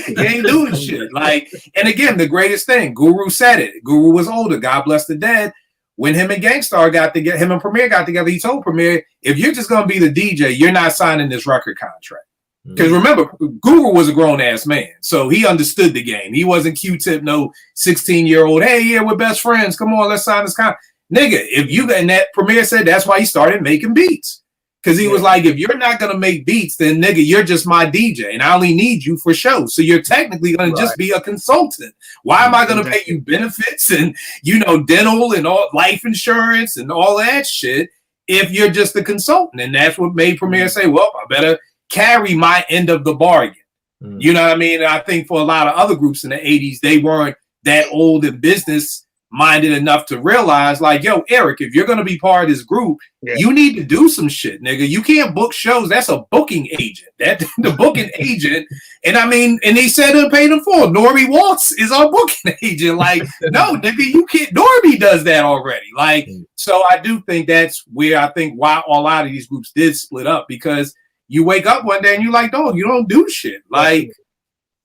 you ain't doing shit. Like, and again, the greatest thing, Guru said it. Guru was older, God bless the dead. When him and Gangstar got together, him and Premier got together, he told Premier, if you're just gonna be the DJ, you're not signing this record contract. Because remember, Guru was a grown-ass man, so he understood the game. He wasn't Q-Tip, no 16-year-old, hey, yeah, we're best friends, come on, let's sign this contract. Nigga, if you, and that Premier said that's why he started making beats. Because he was like, if you're not going to make beats, then nigga, you're just my DJ and I only need you for shows. So you're technically going to just be a consultant. Why am I going to pay you benefits and, you know, dental and all life insurance and all that shit if you're just a consultant? And that's what made Premier say, well, I better carry my end of the bargain. You know what I mean? And I think for a lot of other groups in the 80s, they weren't that old in business minded enough to realize, like, yo, Eric, if you're going to be part of this group, you need to do some shit, nigga. You can't book shows. That's a booking agent. That the booking agent. And I mean, and he said to pay them for. Normie Waltz is our booking agent. Like, no, nigga, you can't. Normie does that already. Like, so I do think that's where I think why a lot of these groups did split up, because you wake up one day and you're like, dog, you don't do shit. Like,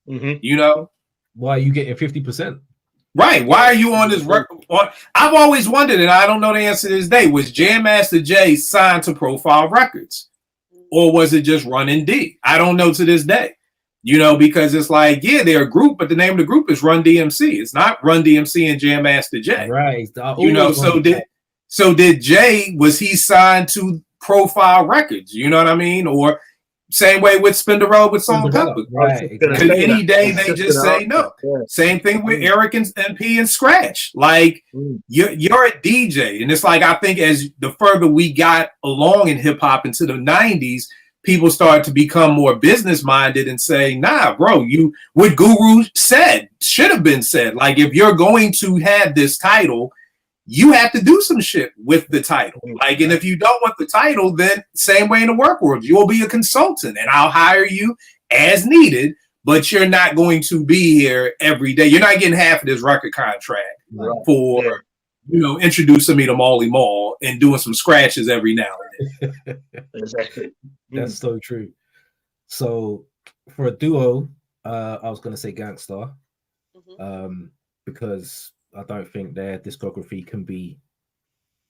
you know, why are you getting 50%? Right. Why are you on this record? I've always wondered, and I don't know the answer to this day, was Jam Master Jay signed to Profile Records? Or was it just Run and D? I don't know to this day. You know, because it's like, yeah, they're a group, but the name of the group is Run DMC. It's not Run DMC and Jam Master Jay. Right. You know, so did Jay, was he signed to Profile Records? You know what I mean? Or same way with Spinderella with Salt and Pepper. Right. Exactly. Any day they just say no. Same thing with Eric and P and Scratch. Like, you're a DJ. And it's like, I think as the further we got along in hip hop into the 90s, people started to become more business minded and say, nah, bro, what Guru said should have been said. Like, if you're going to have this title, you have to do some shit with the title. Like, and if you don't want the title, then same way in the work world, you'll be a consultant and I'll hire you as needed, but you're not going to be here every day. You're not getting half of this record contract for, you know, introducing me to Molly Mall and doing some scratches every now and then. Exactly. That's so true. So for a duo, I was going to say Gangstar, because I don't think their discography can be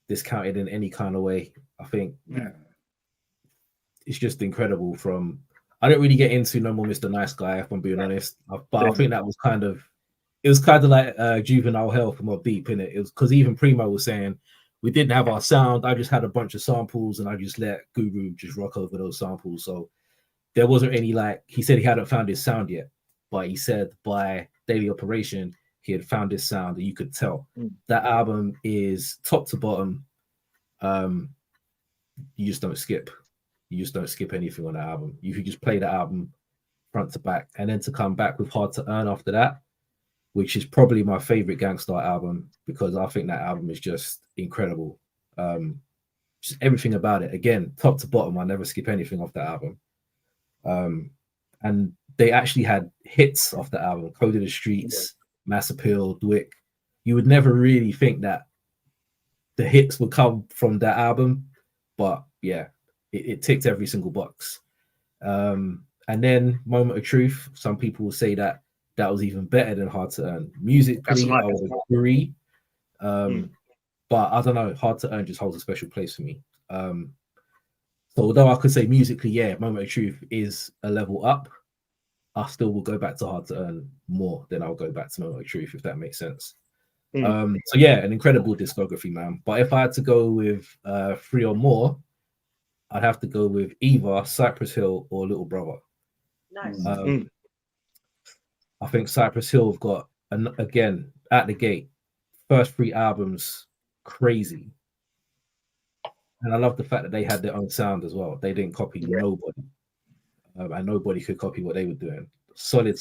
discounted in any kind of way. I think it's just incredible. I don't really get into no more Mr. Nice Guy, if I'm being honest. But I think that was kind of like Juvenile Hell from Mobb Deep, innit? It was because even Primo was saying we didn't have our sound. I just had a bunch of samples and I just let Guru just rock over those samples. So there wasn't any, like, he said he hadn't found his sound yet, but he said by Daily Operation, he had found his sound, and you could tell. That album is top to bottom. You just don't skip. You just don't skip anything on that album. You could just play the album front to back, and then to come back with Hard to Earn after that, which is probably my favorite Gangstar album, because I think that album is just incredible. Just everything about it. Again, top to bottom, I never skip anything off that album. And they actually had hits off the album. Code of the Streets, Mass Appeal, Dwick. You would never really think that the hits would come from that album, but yeah, it ticked every single box. And then Moment of Truth, some people will say that was even better than Hard to Earn. Musically, I would agree. But I don't know, Hard to Earn just holds a special place for me. So although I could say musically, yeah, Moment of Truth is a level up, I still will go back to Hard to Earn more than I'll go back to Moment of Truth, if that makes sense. So yeah, an incredible discography, man. But if I had to go with 3 or more, I'd have to go with either Cypress Hill or Little Brother. Nice. I think Cypress Hill have got, again, at the gate, first 3 albums, crazy. And I love the fact that they had their own sound as well. They didn't copy nobody. And nobody could copy what they were doing. Solid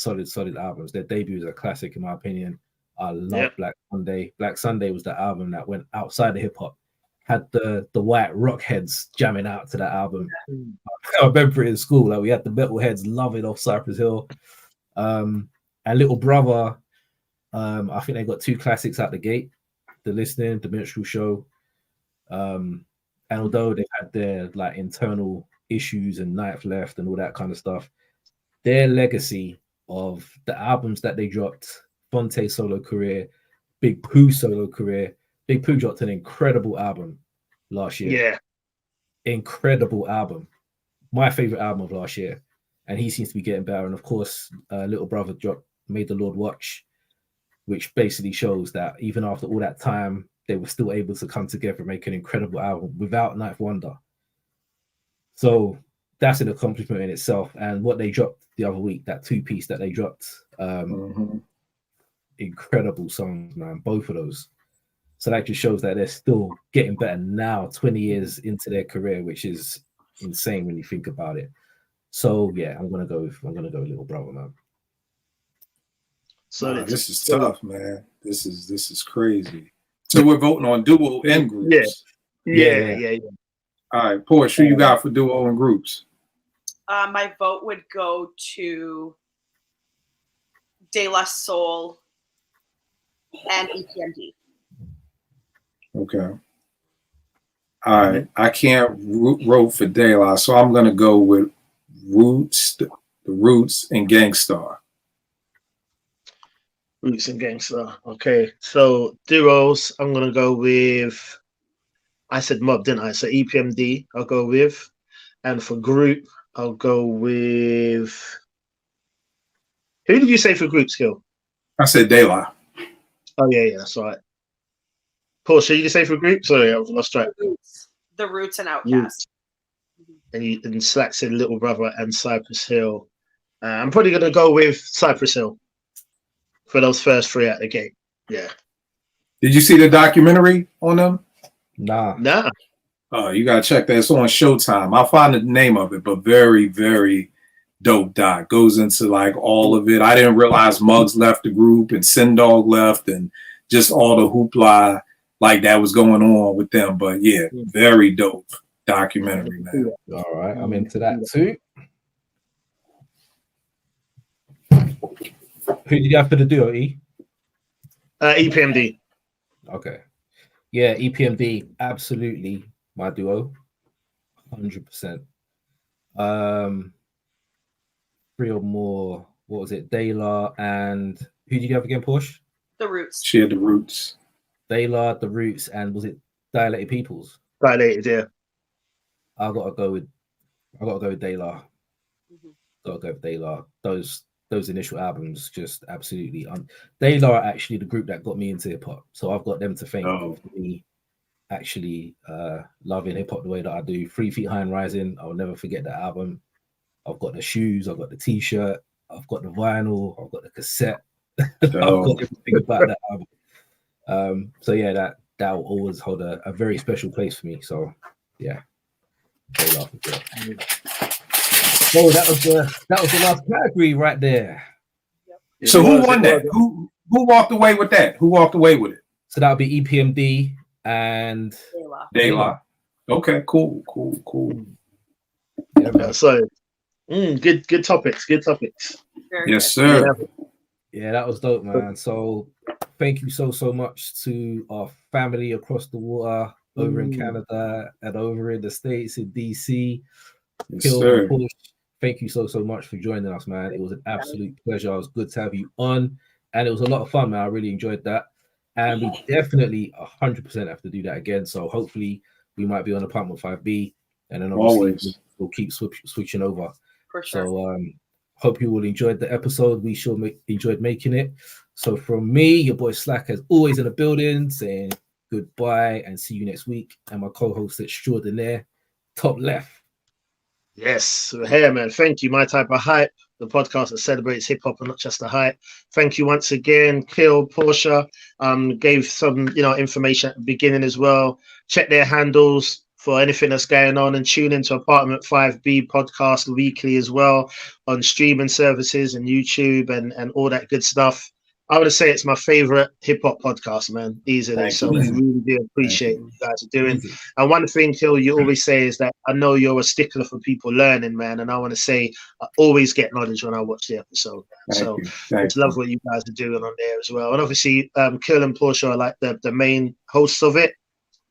albums. Their debut is a classic, in my opinion. I love Black Sunday. Black Sunday was the album that went outside of hip hop. Had the white rock heads jamming out to that album. I remember it in school. Like we had the metal heads loving off Cypress Hill. And Little Brother, I think they got 2 classics out the gate: The Listening, The Minstrel Show. And although they had their like internal issues and Night Left and all that kind of stuff, their legacy of the albums that they dropped, Fonte solo career, Big Pooh solo career. Big Pooh dropped an incredible album last year. Yeah. Incredible album. My favorite album of last year. And he seems to be getting better. And of course, Little Brother dropped Made the Lord Watch, which basically shows that even after all that time, they were still able to come together and make an incredible album without Ninth Wonder. So that's an accomplishment in itself. And what they dropped the other week, that 2-piece that they dropped, incredible songs, man, both of those. So that just shows that they're still getting better now, 20 years into their career, which is insane when you think about it. So yeah, I'm gonna go with Little Brother, man. So this is tough, man. This is crazy. So we're voting on duo and groups. Yeah. All right, Porsche, who you got for duo and groups? My vote would go to De La Soul and EPMD. Okay. All right. I can't vote for De La, so I'm going to go with the Roots and Gangstar. Roots and Gangstar. Okay. So duos, I'm going to go with, I said Mob, didn't I? So EPMD, I'll go with. And for group, I'll go with, who did you say for group, Skill? I said De La. Oh, yeah, that's all right. Porsche, you say for group? Sorry, I was lost track. The Roots and Outkast. And Slack said Little Brother and Cypress Hill. I'm probably going to go with Cypress Hill for those first 3 at the gate. Yeah. Did you see the documentary on them? Nah. Oh, you got to check that. It's on Showtime. I'll find the name of it, but very, very dope doc. Goes into like all of it. I didn't realize Muggs left the group and Sendog left and just all the hoopla like that was going on with them. But yeah, very dope documentary, man. All right, I'm into that too. Who did you have for the duo, E? EPMD. Okay. Yeah, EPMD, absolutely my duo. 100%. 3 or more, what was it? De La and who did you have again, Porsche? The Roots. She had the Roots. De La, the Roots, and was it Dilated Peoples? Dilated, yeah. I gotta go with De La. Gotta go with De La. Those initial albums just absolutely De La are actually the group that got me into hip hop. So I've got them to thank for me actually loving hip hop the way that I do. 3 Feet High and Rising, I'll never forget that album. I've got the shoes, I've got the t-shirt, I've got the vinyl, I've got the cassette. I've got everything about that album. So yeah, that will always hold a very special place for me. So yeah. Oh, that was the last category right there. Yep. So who won that? Who walked away with that? Who walked away with it? So that would be EPMD and De La. Okay, cool. Yeah, so good topics. Yes, sir. Yeah, that was dope, man. So thank you so much to our family across the water, over in Canada and over in the States in DC. Yes, sir. Thank you so much for joining us, man. It was an absolute pleasure. It was good to have you on, and it was a lot of fun, man. I really enjoyed that, and we definitely 100% have to do that again. So hopefully we might be on Apartment 5B, and then obviously we'll keep switching over. For sure. So Hope you all enjoyed the episode. We sure enjoyed making it. So from me, your boy Slack, as always, in the building, saying goodbye and see you next week. And my co-host extraordinaire, top left. Yes, we're here, man. Thank you. My Type of Hype, the podcast that celebrates hip hop and not just the hype. Thank you once again, Kil, Porsha. Gave some, information at the beginning as well. Check their handles for anything that's going on, and tune into APT5B podcast weekly as well on streaming services and YouTube and all that good stuff. I would say it's my favorite hip hop podcast, man. Easily. So we really do appreciate what you guys are doing. And one thing, Kil, you always say is that I know you're a stickler for people learning, man. And I want to say I always get knowledge when I watch the episode. So I just love what you guys are doing on there as well. And obviously, Kil and Porsha are like the main hosts of it.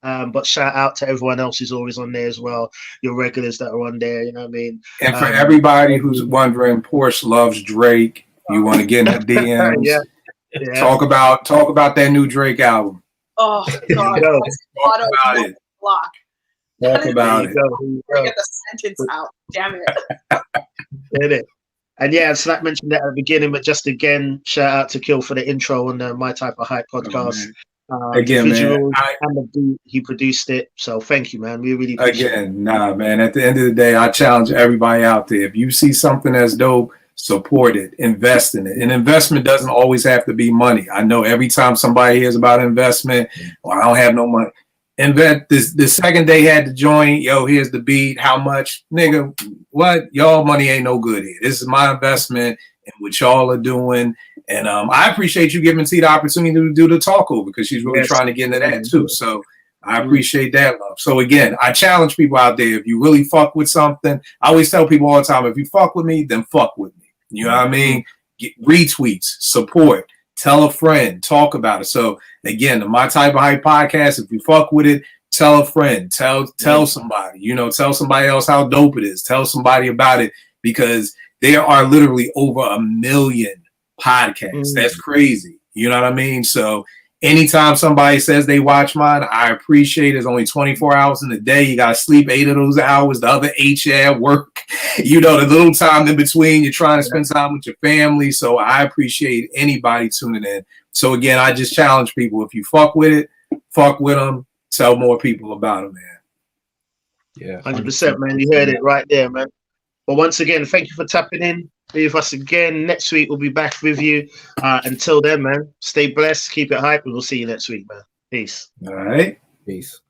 But shout out to everyone else who's always on there as well. Your regulars that are on there, you know what I mean? And for everybody who's wondering, Porsche loves Drake. You want to get in the DMs? Yeah. Talk about that new Drake album. Oh God! Talk about it. Talk about it. Get the sentence out. Damn it. Did it? And yeah, Slack mentioned that at the beginning, but just again, shout out to Kil for the intro on the My Type of Hype podcast. Again, man, and the beat, he produced it. So thank you, man. We really appreciate it. Man. At the end of the day, I challenge everybody out there. If you see something that's dope, support it, invest in it. An investment doesn't always have to be money. I know every time somebody hears about investment, I don't have no money. Invest the second they had to join, here's the beat. How much? Nigga, what? Y'all money ain't no good here. This is my investment in what y'all are doing. And I appreciate you giving T the opportunity to do the talk over, because she's really trying to get into that too. So I appreciate that love. So again, I challenge people out there. If you really fuck with something, I always tell people all the time, if you fuck with me, then fuck with me. You know what I mean? Get retweets, support, tell a friend, talk about it. So again, the My Type of Hype podcast, if you fuck with it, tell a friend, tell somebody, tell somebody else how dope it is. Tell somebody about it, because there are literally over 1 million podcasts. That's crazy. You know what I mean? So anytime somebody says they watch mine, I appreciate it. It's only 24 hours in a day. You got to sleep 8 of those hours. The other 8 you're at work. The little time in between, you're trying to spend time with your family. So I appreciate anybody tuning in. So again, I just challenge people. If you fuck with it, fuck with them. Tell more people about them, man. Yeah, 100%, man. You heard it right there, man. But once again, thank you for tapping in. Be with us again next week. We'll be back with you. Until then, man, stay blessed, keep it hype, and we'll see you next week, man. Peace. All right. Peace.